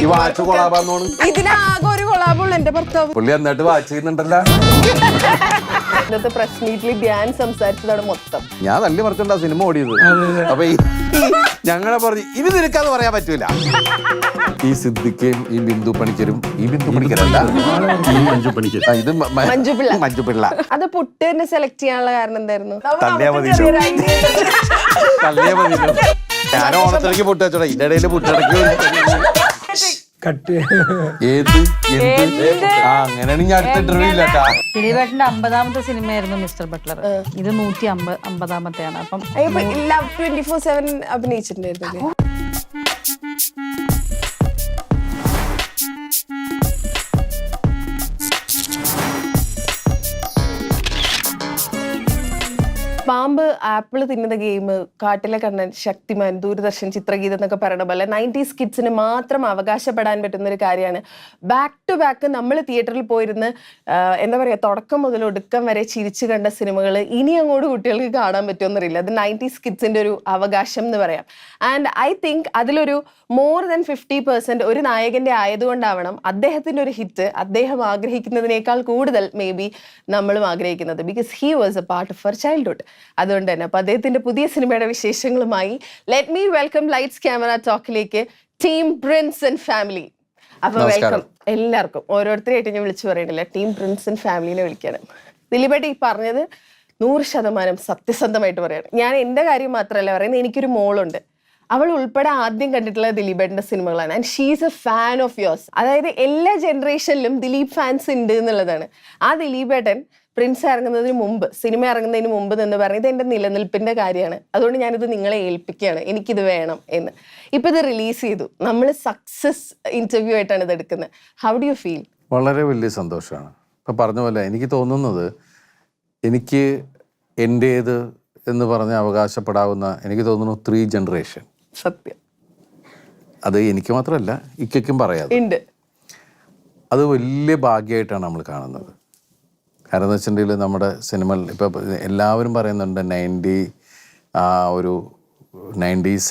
ഈ വാച്ച് കൊളാബാന്നോണ്. ഇതിനാകെ ഒരു കൊളാബുള്ളൂ എന്റെ ഭർത്താവ്. പുള്ളി എന്നിട്ട് വാച്ച് ചെയ്യുന്നുണ്ടല്ലോ. ഇന്നത്തെ പ്രസ് മീറ്റിൽ ധ്യാൻ സംസാരിച്ചതാണ് മൊത്തം. ഞാൻ തല്ലി മറിച്ചുണ്ടാ സിനിമ ഓടിയത്. അപ്പൊ ഞങ്ങളെ പറഞ്ഞു ഇനി നിനക്കത് പറയാൻ പറ്റൂല. ഈ സിദ്ദിഖയും ഈ ബിന്ദു പണിക്കരും, ഈ ബിന്ദു പണിക്കരല്ല ഇത് മഞ്ജു പിള്ള. അത് പുട്ടിനെ സെലക്ട് ചെയ്യാനുള്ള കാരണം എന്തായിരുന്നു? തള്ളിയാ മതി. ഞാൻ ഓണത്തിലേക്ക് പുട്ട് വെച്ചോടാ, ഇതിന്റെ ഇടയില് പുട്ടിടക്കി ഏത് അങ്ങനെയാണെങ്കിൽ ഞാൻ അടുത്ത ഇന്റർവ്യൂ ഇല്ലാട്ടാ. ദിലീപേട്ടന്റെ 50ാമത്തെ സിനിമയായിരുന്നു മിസ്റ്റർ ബട്ട്ലർ. ഇത് 150ാമത്തെയാണ്. അപ്പം ലവ് 24/7 അഭിനയിച്ചിട്ടുണ്ടായിരുന്നു. പാമ്പ് ആപ്പിള് തിന്നുന്ന ഗെയിം, കാട്ടിലെ കണ്ണൻ, ശക്തിമാൻ, ദൂരദർശൻ, ചിത്രഗീതം എന്നൊക്കെ പറയണ പോലെ 90s കിഡ്സിന് മാത്രം അവകാശപ്പെടാൻ പറ്റുന്ന ഒരു കാര്യമാണ്. ബാക്ക് ടു ബാക്ക് നമ്മൾ തിയേറ്ററിൽ പോയിരുന്ന് എന്താ പറയുക, തുടക്കം മുതൽ ഒടുക്കം വരെ ചിരിച്ചു കണ്ട സിനിമകൾ ഇനി അങ്ങോട്ട് കുട്ടികൾക്ക് കാണാൻ പറ്റുമെന്നറിയില്ല. അത് 90s കിഡ്സിന്റെ ഒരു അവകാശം എന്ന് പറയാം. ആൻഡ് ഐ തിങ്ക് അതിലൊരു more than 50% ഒരു നായകന്റെ ആയതുകൊണ്ടാവണം അദ്ദേഹത്തിന്റെ ഒരു ഹിറ്റ് അദ്ദേഹം ആഗ്രഹിക്കുന്നതിനേക്കാൾ കൂടുതൽ മേ ബി നമ്മളും ആഗ്രഹിക്കുന്നത്. Because he was a part of our childhood. അതുകൊണ്ട് തന്നെ അപ്പൊ അദ്ദേഹത്തിന്റെ പുതിയ സിനിമയുടെ വിശേഷങ്ങളുമായി let me welcome lights camera ടോക്കിലേക്ക് ടീം പ്രിൻസ് ആൻഡ് ഫാമിലി. അപ്പൊ വെൽക്കം എല്ലാവർക്കും. ഓരോരുത്തരായിട്ട് ഞാൻ വിളിച്ചു പറയണില്ല, ടീം പ്രിൻസ് ആൻഡ് ഫാമിലിനെ വിളിക്കാണ്. ദിലീപേട്ട ഈ പറഞ്ഞത് 100% സത്യസന്ധമായിട്ട് പറയാണ്. ഞാൻ എന്റെ കാര്യം മാത്രമല്ല പറയുന്നത്, എനിക്കൊരു മോളുണ്ട്. അവൾ ഉൾപ്പെടെ ആദ്യം കണ്ടിട്ടുള്ള ദിലീപേട്ടന്റെ സിനിമകളാണ്. And she's A fan of yours. അതായത് എല്ലാ ജനറേഷനിലും ദിലീപ് ഫാൻസ് ഉണ്ട് എന്നുള്ളതാണ്. ആ ദിലീപേട്ടൻ പ്രിൻസ് ഇറങ്ങുന്നതിന് മുമ്പ്, സിനിമ ഇറങ്ങുന്നതിന് മുമ്പ് എന്ന് പറയുന്നത് എൻ്റെ നിലനിൽപ്പിന്റെ കാര്യമാണ്. അതുകൊണ്ട് ഞാനിത് നിങ്ങളെ ഏൽപ്പിക്കുകയാണ്, എനിക്കിത് വേണം എന്ന്. ഇപ്പൊ ഇത് റിലീസ് ചെയ്തു, നമ്മൾ സക്സസ് ഇന്റർവ്യൂ ആയിട്ടാണ് ഇത് എടുക്കുന്നത്. How do you feel? വളരെ വലിയ സന്തോഷമാണ്. ഇപ്പൊ പറഞ്ഞ പോലെ എനിക്ക് തോന്നുന്നത്, എനിക്ക് എൻ്റേത് എന്ന് പറഞ്ഞ് അവകാശപ്പെടാവുന്ന എനിക്ക് തോന്നുന്നു 3 ജനറേഷൻ. സത്യം. അത് എനിക്ക് മാത്രമല്ല ഇക്കും പറയാം. അത് വലിയ ഭാഗ്യമായിട്ടാണ് നമ്മൾ കാണുന്നത്. കാരണം എന്ന് വെച്ചിട്ടുണ്ടെങ്കിൽ നമ്മുടെ സിനിമ ഇപ്പം എല്ലാവരും പറയുന്നുണ്ട് 90s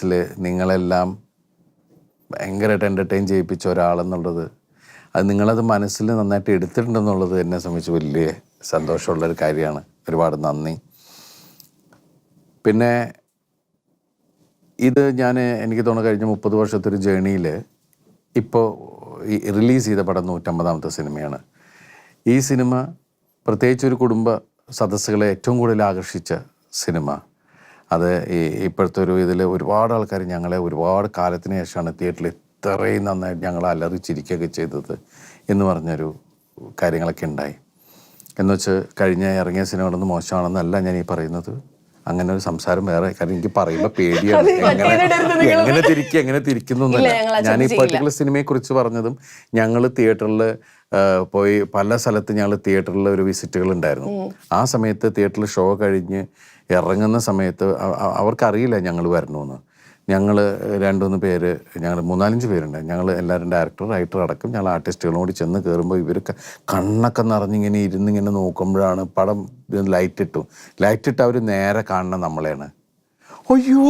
നിങ്ങളെല്ലാം ഭയങ്കരമായിട്ട് എൻ്റർടൈൻ ചെയ്യിപ്പിച്ച ഒരാളെന്നുള്ളത്, അത് നിങ്ങളത് മനസ്സിൽ നന്നായിട്ട് എടുത്തിട്ടുണ്ടെന്നുള്ളത് എന്നെ സംബന്ധിച്ച് വലിയ സന്തോഷമുള്ളൊരു കാര്യമാണ്. ഒരുപാട് നന്ദി. പിന്നെ ഇത് എനിക്ക് തോന്നുന്നു കഴിഞ്ഞ 30 വർഷത്തെ ഒരു ജേണിയിൽ ഇപ്പോൾ ഈ റിലീസ് ചെയ്ത പടം 150ാമത്തെ സിനിമയാണ്. ഈ സിനിമ പ്രത്യേകിച്ച് ഒരു കുടുംബ സദസ്സുകളെ ഏറ്റവും കൂടുതൽ ആകർഷിച്ച സിനിമ. അത് ഇപ്പോഴത്തെ ഒരു ഇതിൽ ഒരുപാട് ആൾക്കാർ ഞങ്ങളെ ഒരുപാട് കാലത്തിന് ശേഷമാണ് തിയേറ്ററിൽ ഇത്രയും നന്നായിട്ട് ഞങ്ങളെ അലറിച്ചിരിക്കുകയൊക്കെ ചെയ്തത് എന്ന് പറഞ്ഞൊരു കാര്യങ്ങളൊക്കെ ഉണ്ടായി. എന്നുവെച്ച് ഇറങ്ങിയ സിനിമകളൊന്നും മോശമാണെന്നല്ല ഞാൻ ഈ പറയുന്നത്. അങ്ങനെ ഒരു സംസാരം വേറെ, കാരണം എനിക്ക് പറയുമ്പോൾ പേടിയാണ് എങ്ങനെ തിരിക്കുന്നൊന്നുമല്ല. ഞാൻ ഈ പെർട്ടിക്കുലർ സിനിമയെ കുറിച്ച് പറഞ്ഞതും, ഞങ്ങൾ തിയേറ്ററിൽ പോയി പല സ്ഥലത്ത് ഞങ്ങൾ തിയേറ്ററിൽ ഒരു വിസിറ്റുകൾ ഉണ്ടായിരുന്നു. ആ സമയത്ത് തിയേറ്ററിൽ ഷോ കഴിഞ്ഞ് ഇറങ്ങുന്ന സമയത്ത് അവർക്കറിയില്ല ഞങ്ങൾ വരണമെന്ന്. ഞങ്ങൾ 2-3 പേര്, ഞങ്ങൾ 3-4 പേരുണ്ട്. ഞങ്ങൾ എല്ലാവരും ഡയറക്ടർ, റൈറ്റർ അടക്കം ഞങ്ങൾ ആർട്ടിസ്റ്റുകളോട് ചെന്ന് കയറുമ്പോൾ ഇവർ കണ്ണൊക്കെ നിറഞ്ഞിങ്ങനെ ഇരുന്നിങ്ങനെ നോക്കുമ്പോഴാണ് പടം ലൈറ്റിട്ട് അവർ നേരെ കാണണം നമ്മളെയാണ്. അയ്യോ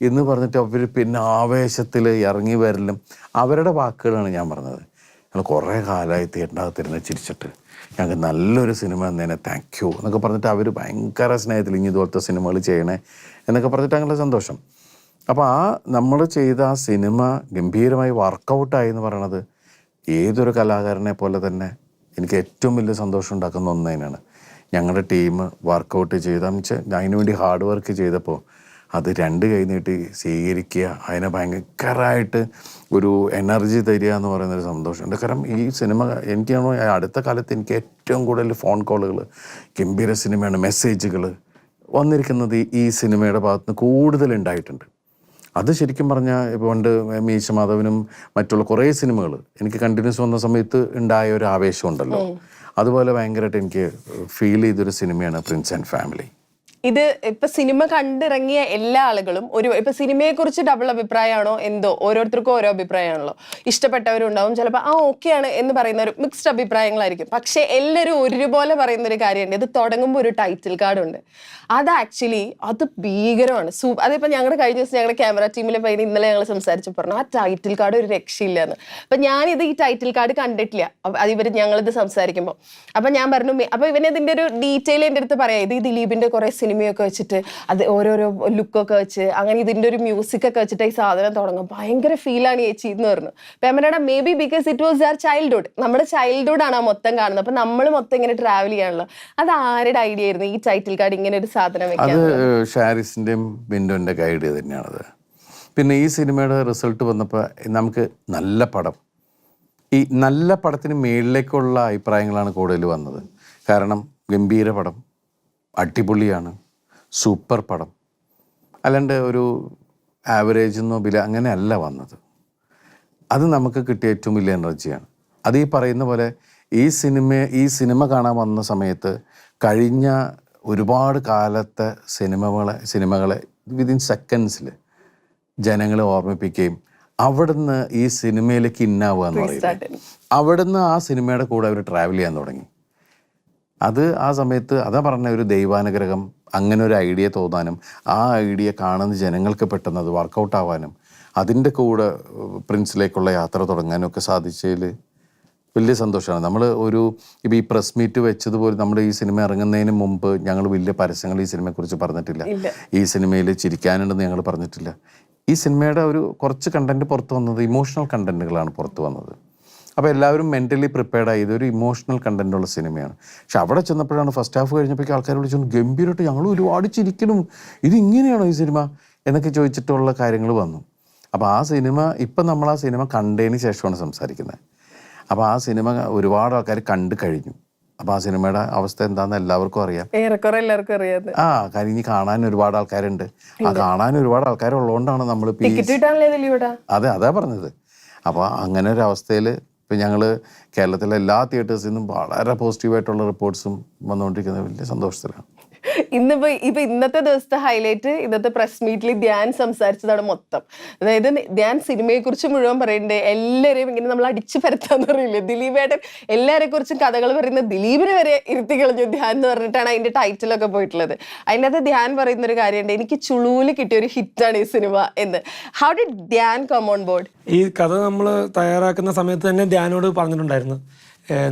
എന്ന് പറഞ്ഞിട്ട് അവർ പിന്നെ ആവേശത്തിൽ ഇറങ്ങി വരലും അവരുടെ വാക്കുകളാണ് ഞാൻ പറഞ്ഞത്. ഞങ്ങൾ കുറേ കാലമായി തിയേറ്ററിനകത്തിരുന്ന് ചിരിച്ചിട്ട് ഞങ്ങൾക്ക് നല്ലൊരു സിനിമ എന്നതിനെ താങ്ക് യു എന്നൊക്കെ പറഞ്ഞിട്ട് അവർ ഭയങ്കര സ്നേഹത്തിൽ ഇനി ഇതുപോലത്തെ സിനിമകൾ ചെയ്യണേ എന്നൊക്കെ പറഞ്ഞിട്ട് ഞങ്ങളുടെ സന്തോഷം. അപ്പോൾ നമ്മൾ ചെയ്ത ആ സിനിമ ഗംഭീരമായി വർക്കൗട്ടായി എന്ന് പറയണത് ഏതൊരു കലാകാരനെ പോലെ തന്നെ എനിക്ക് ഏറ്റവും വലിയ സന്തോഷം ഉണ്ടാക്കുന്ന ഒന്നതിനാണ്. ഞങ്ങളുടെ ടീം വർക്കൗട്ട് ചെയ്താന്ന് വെച്ചാൽ അതിനുവേണ്ടി ഹാർഡ് വർക്ക് ചെയ്തപ്പോൾ അത് 2 കൈ നീട്ടി സ്വീകരിക്കുക, അതിനെ ഭയങ്കരമായിട്ട് ഒരു എനർജി തരിക എന്ന് പറയുന്നൊരു സന്തോഷമുണ്ട്. കാരണം ഈ സിനിമ എനിക്കാണോ അടുത്ത കാലത്ത് എനിക്ക് ഏറ്റവും കൂടുതൽ ഫോൺ കോളുകൾ, ഗംഭീര സിനിമയാണ്, മെസ്സേജുകൾ വന്നിരിക്കുന്നത് ഈ സിനിമയുടെ ഭാഗത്തുനിന്ന് കൂടുതലുണ്ടായിട്ടുണ്ട്. അത് ശരിക്കും പറഞ്ഞാൽ ഇപ്പോൾ പണ്ട് മീശ മാധവനും മറ്റുള്ള കുറേ സിനിമകൾ എനിക്ക് കണ്ടിന്യൂസ് വന്ന സമയത്ത് ഉണ്ടായ ഒരു ആവേശം ഉണ്ടല്ലോ, അതുപോലെ ഭയങ്കരമായിട്ട് എനിക്ക് ഫീൽ ചെയ്തൊരു സിനിമയാണ് പ്രിൻസ് ആൻഡ് ഫാമിലി. ഇത് ഇപ്പൊ സിനിമ കണ്ടിറങ്ങിയ എല്ലാ ആളുകളും ഇപ്പൊ സിനിമയെ കുറിച്ച് ഡബിൾ അഭിപ്രായമാണോ എന്തോ, ഓരോരുത്തർക്കും ഓരോ അഭിപ്രായമാണല്ലോ. ഇഷ്ടപ്പെട്ടവരുണ്ടാവും, ചിലപ്പോൾ ഓക്കെയാണ് എന്ന് പറയുന്ന ഒരു മിക്സ്ഡ് അഭിപ്രായങ്ങളായിരിക്കും. പക്ഷെ എല്ലാവരും ഒരുപോലെ പറയുന്ന ഒരു കാര്യമുണ്ട്, ഇത് തുടങ്ങുമ്പോൾ ഒരു ടൈറ്റിൽ കാർഡ് ഉണ്ട്. അത് ആക്ച്വലി അത് ഭീകരമാണ്. അതിപ്പോ ഞങ്ങളുടെ കഴിഞ്ഞ ദിവസം ഞങ്ങളുടെ ക്യാമറ ടീമിലെ പയ്യൻ ഇന്നലെ ഞങ്ങൾ സംസാരിച്ചു പറഞ്ഞു, ആ ടൈറ്റിൽ കാർഡ് ഒരു രക്ഷയില്ല എന്ന്. അപ്പൊ ഞാനിത് ഈ ടൈറ്റിൽ കാർഡ് കണ്ടിട്ടില്ല, അത് ഞങ്ങളിത് സംസാരിക്കുമ്പോൾ. അപ്പൊ ഞാൻ പറഞ്ഞു, അപ്പൊ ഇവനതിന്റെ ഒരു ഡീറ്റെയിൽ എൻ്റെ അടുത്ത് പറയാം, ഇത് ഈ ദിലീപിന്റെ കുറെ സിനിമയൊക്കെ വെച്ചിട്ട് അത് ഓരോരോ ലുക്കൊക്കെ വെച്ച് അങ്ങനെ ഇതിന്റെ ഒരു മ്യൂസിക് ഒക്കെ വെച്ചിട്ട് ഈ സാധനം തുടങ്ങും, ഭയങ്കര ഫീലാണ് ചേച്ചി എന്ന് പറഞ്ഞു. അപ്പൊ അമ്മയുടെ may be because it was our childhood, നമ്മുടെ ചൈൽഡ്ഹുഡ് ആണ് ആ മൊത്തം കാണുന്നത്. അപ്പൊ നമ്മൾ മൊത്തം ഇങ്ങനെ ട്രാവൽ ചെയ്യാണല്ലോ. അത് ആരുടെ ഐഡിയ ആയിരുന്നു ഈ ടൈറ്റിൽ കാർഡ് ഇങ്ങനെ ഒരു സാധനം വെക്കാൻ? അത് ഷാരിസിന്റെയും ബിന്ദുവിന്റെ ഐഡിയ തന്നെയാണത്. പിന്നെ ഈ സിനിമയുടെ റിസൾട്ട് വന്നപ്പോൾ നമുക്ക് നല്ല പടം, ഈ നല്ല പടത്തിന് മേളിലേക്കുള്ള അഭിപ്രായങ്ങളാണ് കൂടുതൽ വന്നത്. കാരണം ഗംഭീര പടം, അടിപൊളിയാണ്, സൂപ്പർ പടം, അല്ലാണ്ട് ഒരു ആവറേജ് എന്നോ അങ്ങനെ അല്ല വന്നത്. അത് നമുക്ക് കിട്ടിയ ഏറ്റവും വലിയ എനർജിയാണ്. അത് ഈ പറയുന്ന പോലെ ഈ സിനിമ കാണാൻ വന്ന സമയത്ത് കഴിഞ്ഞ ഒരുപാട് കാലത്തെ സിനിമകളെ വിതിൻ സെക്കൻഡ്സിൽ ജനങ്ങളെ ഓർമ്മിപ്പിക്കുകയും അവിടുന്ന് ഈ സിനിമയിലേക്ക് ഇന്നാവുക എന്ന് പറയുന്നത്, അവിടുന്ന് ആ സിനിമയുടെ കൂടെ അവർ ട്രാവൽ ചെയ്യാൻ തുടങ്ങി. അത് ആ സമയത്ത് അതാ പറഞ്ഞ ഒരു ദൈവാനുഗ്രഹം, അങ്ങനെ ഒരു ഐഡിയ തോന്നാനും ആ ഐഡിയ കാണുന്ന ജനങ്ങൾക്ക് പെട്ടെന്ന് അത് വർക്കൗട്ട് ആവാനും അതിൻ്റെ കൂടെ പ്രിൻസിലേക്കുള്ള യാത്ര തുടങ്ങാനും ഒക്കെ സാധിച്ചതിൽ വലിയ സന്തോഷമാണ്. നമ്മൾ ഇപ്പോൾ ഈ പ്രസ് മീറ്റ് വെച്ചതുപോലെ നമ്മൾ ഈ സിനിമ ഇറങ്ങുന്നതിന് മുമ്പ് ഞങ്ങൾ വലിയ പരസ്യങ്ങൾ ഈ സിനിമയെക്കുറിച്ച് പറഞ്ഞിട്ടില്ല. ഈ സിനിമയിൽ ചിരിക്കാനുണ്ടെന്ന് ഞങ്ങൾ പറഞ്ഞിട്ടില്ല. ഈ സിനിമയുടെ ഒരു കുറച്ച് കണ്ടന്റ് പുറത്ത് വന്നത് ഇമോഷണൽ കണ്ടന്റുകളാണ് പുറത്ത് വന്നത്. അപ്പോൾ എല്ലാവരും മെൻ്റലി പ്രിപ്പയർഡായി, ഇതൊരു ഇമോഷണൽ കണ്ടന്റുള്ള സിനിമയാണ്. പക്ഷെ അവിടെ ചെന്നപ്പോഴാണ് ഫസ്റ്റ് ഹാഫ് കഴിഞ്ഞപ്പോഴേക്കും ആൾക്കാർ വിളിച്ചു ഗംഭീരമായിട്ട് ഞങ്ങൾ ഒരുപാട് ചിരിക്കണം, ഇതിങ്ങനെയാണോ ഈ സിനിമ എന്നൊക്കെ ചോദിച്ചിട്ടുള്ള കാര്യങ്ങൾ വന്നു. അപ്പോൾ ആ സിനിമ ഇപ്പം നമ്മൾ ആ സിനിമ കണ്ടതിന് ശേഷമാണ് സംസാരിക്കുന്നത്. അപ്പോൾ ആ സിനിമ ഒരുപാട് ആൾക്കാർ കണ്ടു കഴിഞ്ഞു. അപ്പോൾ ആ സിനിമയുടെ അവസ്ഥ എന്താണെന്ന് എല്ലാവർക്കും അറിയാം. എല്ലാവർക്കും അറിയാം. കാര്യം ഇനി കാണാൻ ഒരുപാട് ആൾക്കാരുണ്ട്. ആ കാണാൻ ഒരുപാട് ആൾക്കാരുള്ളതുകൊണ്ടാണ് നമ്മൾ അതാ പറഞ്ഞത്. അപ്പോൾ അങ്ങനെ ഒരു അവസ്ഥയിൽ ഇപ്പം ഞങ്ങൾ കേരളത്തിലെ എല്ലാ തിയേറ്റേഴ്സിൽ നിന്നും വളരെ പോസിറ്റീവായിട്ടുള്ള റിപ്പോർട്ട്സും വന്നുകൊണ്ടിരിക്കുന്നത് വലിയ സന്തോഷത്തിലാണ്. ഇന്നത്തെ ദിവസത്തെ ഹൈലൈറ്റ്, ഇന്നത്തെ പ്രസ് മീറ്റിൽ ധ്യാൻ സംസാരിച്ചതാണ് മൊത്തം. അതായത് ധ്യാൻ സിനിമയെ കുറിച്ച് മുഴുവൻ പറയുന്നുണ്ട്. എല്ലാവരെയും ഇങ്ങനെ നമ്മൾ അടിച്ചു പരത്താന്ന് പറയില്ലേ, ദിലീപേട്ടൻ എല്ലാവരെ കുറിച്ചും കഥകൾ പറയുന്ന ദിലീപിനെ വരെ ഇരുത്തി കളഞ്ഞു ധ്യാൻ എന്ന് പറഞ്ഞിട്ടാണ് അതിന്റെ ടൈറ്റിലൊക്കെ പോയിട്ടുള്ളത്. അതിനകത്ത് ധ്യാൻ പറയുന്ന ഒരു കാര്യമുണ്ട്, എനിക്ക് ചുളൂല് കിട്ടിയ ഒരു ഹിറ്റാണ് ഈ സിനിമ എന്ന്. How did Dhyan come on board? ഈ കഥ നമ്മൾ തയ്യാറാക്കുന്ന സമയത്ത് തന്നെ ധ്യാനോട് പറഞ്ഞിട്ടുണ്ടായിരുന്നു,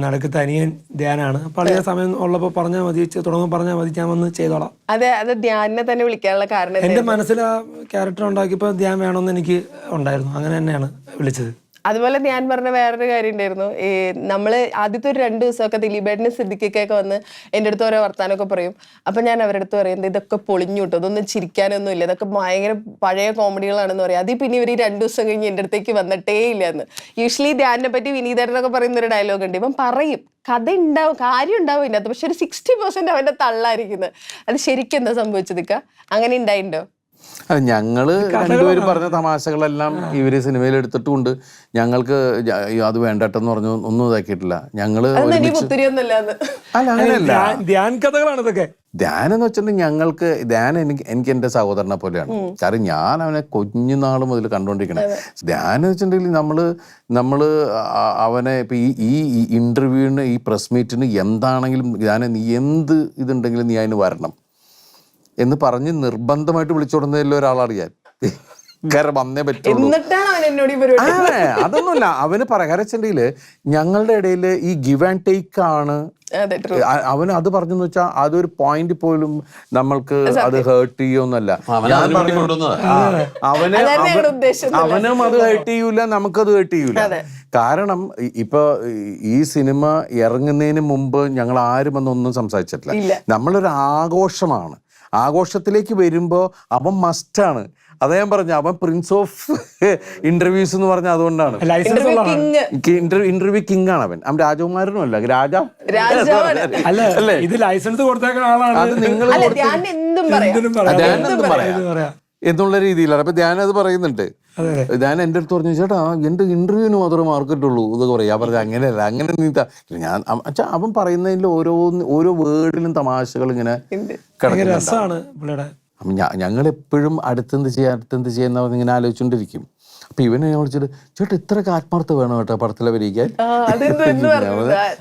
നടക്ക് തനിയൻ ധ്യാനാണ്, പഴയ സമയം ഉള്ളപ്പോൾ പറഞ്ഞാൽ മതി, തുടങ്ങുമ്പോൾ പറഞ്ഞാൽ മതി, ഞാൻ വന്ന് ചെയ്തോളാം. അതെ, അത് ധ്യാനിനെ തന്നെ വിളിക്കാനുള്ള കാരണം എൻ്റെ മനസ്സിൽ ആ ക്യാരക്ടർ ഉണ്ടാക്കിയപ്പോൾ ധ്യാൻ വേണമെന്ന് എനിക്ക് ഉണ്ടായിരുന്നു, അങ്ങനെ തന്നെയാണ് വിളിച്ചത്. അതുപോലെ ഞാൻ പറഞ്ഞ വേറൊരു കാര്യം ഉണ്ടായിരുന്നു, നമ്മള് ആദ്യത്തെ ഒരു 2 ദിവസമൊക്കെ ദിലീപേട്ടനും സിദ്ദിഖൊക്കെ വന്ന് എൻ്റെ അടുത്ത് ഓരോ വർത്താനമൊക്കെ പറയും. അപ്പൊ ഞാൻ അവരുടെ അടുത്ത് പറയുന്നത് ഇതൊക്കെ പൊളിഞ്ഞു കിട്ടും, ഇതൊന്നും ചിരിക്കാനൊന്നും ഇല്ല, ഇതൊക്കെ ഭയങ്കര പഴയ കോമഡികളാണെന്ന് പറയും. അതിൽ പിന്നെ ഇവർ 2 ദിവസം കഴിഞ്ഞ് എൻ്റെ അടുത്തേക്ക് വന്നിട്ടേ ഇല്ല എന്ന്. യൂഷ്വലി ധ്യാനിനെ പറ്റി വിനീതേട്ടനൊക്കെ പറയുന്ന ഒരു ഡയലോഗ് ഉണ്ട്, ഇപ്പം പറയും കഥ ഉണ്ടാവും, കാര്യം ഉണ്ടാവും ഇതിനകത്ത്, പക്ഷെ ഒരു 60% അവൻ്റെ തള്ളായിരിക്കുന്നത്. അത് ശരിക്കും എന്താ സംഭവിച്ചത്? അങ്ങനെ ഉണ്ടായിണ്ടോ? അല്ല, ഞങ്ങള് രണ്ടുപേരും പറഞ്ഞ തമാശകളെല്ലാം ഇവര് സിനിമയിൽ എടുത്തിട്ടുണ്ട്. ഞങ്ങൾക്ക് അത് വേണ്ടട്ടെന്ന് പറഞ്ഞു ഒന്നും ഇതാക്കിയിട്ടില്ല. ഞങ്ങള് അല്ല, അങ്ങനെയല്ല, ധ്യാൻ കഥകളാണ് ഇതൊക്കെ. ധ്യാൻ എന്ന് വെച്ചിട്ടുണ്ടെങ്കിൽ ഞങ്ങൾക്ക് ധ്യാൻ എനിക്ക് എൻ്റെ സഹോദരനെ പോലെയാണ്. കാരണം ഞാൻ അവനെ കുഞ്ഞുനാൾ മുതൽ കണ്ടുകൊണ്ടിരിക്കണേ. ധ്യാൻ എന്ന് വെച്ചിട്ടുണ്ടെങ്കിൽ നമ്മള് അവനെ ഇപ്പൊ ഈ ഇന്റർവ്യൂവിന്, ഈ പ്രസ് മീറ്റിന് എന്താണെങ്കിലും ധ്യാനെ നീ എന്ത് ഇതുണ്ടെങ്കിലും നീ അതിന് വരണം എന്ന് പറഞ്ഞ് നിർബന്ധമായിട്ട് വിളിച്ചുകൊടുന്നതിൽ ഒരാളറിയാൻ കാരണം വന്നേ പറ്റുള്ളൂ. അതൊന്നുമില്ല, അവന് പ്രകാരച്ചെങ്കില് ഞങ്ങളുടെ ഇടയിൽ ഈ ഗിവ് ആൻഡ് ടേക്ക് ആണ്. അവന് അത് പറഞ്ഞെന്ന് വെച്ചാൽ അതൊരു പോയിന്റ് പോലും നമ്മൾക്ക് അത് ഹേർട്ട് ചെയ്യൊന്നുമല്ല. അവനും അത് ഹേർട്ട് ചെയ്യൂല, നമുക്കത് ഹേർട്ട് ചെയ്യൂല. കാരണം ഇപ്പൊ ഈ സിനിമ ഇറങ്ങുന്നതിന് മുമ്പ് ഞങ്ങൾ ആരും ഒന്നും സംസാരിച്ചിട്ടില്ല. നമ്മളൊരു ആഘോഷമാണ്, ആഘോഷത്തിലേക്ക് വരുമ്പോൾ അവൻ മസ്റ്റാണ്. അതാ ഞാൻ പറഞ്ഞു, അവൻ പ്രിൻസ് ഓഫ് ഇന്റർവ്യൂസ് എന്ന് പറഞ്ഞ അതുകൊണ്ടാണ്. ഇന്റർവ്യൂ കിങ് ആണ് അവൻ. അവൻ രാജകുമാരനും അല്ല, അല്ലേ? ഇത് ലൈസൻസ് കൊടുത്തേക്കുന്ന ആളാണ്. അത് നിങ്ങൾ എന്നുള്ള രീതിയിലാണ്. അപ്പൊ ധ്യാൻ അത് പറയുന്നുണ്ട്. ഞാൻ എൻ്റെ അടുത്ത് പറഞ്ഞു, ചേട്ടാ എൻ്റെ ഇന്റർവ്യൂവിന് മാത്രമേ മാർക്ക് കിട്ടുള്ളൂ എന്നൊക്കെ പറയാം. ഞാൻ പറഞ്ഞു അങ്ങനെയല്ല, അങ്ങനെ നീ ഞാൻ അച്ഛാ അവൻ പറയുന്നതിൽ ഓരോ വേർഡിലും തമാശകൾ ഇങ്ങനെ രസമാണ് പുള്ളിയുടെ. ഞങ്ങൾ എപ്പോഴും അടുത്തെന്ത് ചെയ്യാന്ന് ഇങ്ങനെ ആലോചിച്ചുകൊണ്ടിരിക്കും. അപ്പൊ ഇവനെ ഞാൻ വിളിച്ചിട്ട്, ചേട്ടാ ഇത്രയൊക്കെ ആത്മാർത്ഥ വേണം കേട്ടോ പടത്തിൽ അഭിനയിക്കാൻ.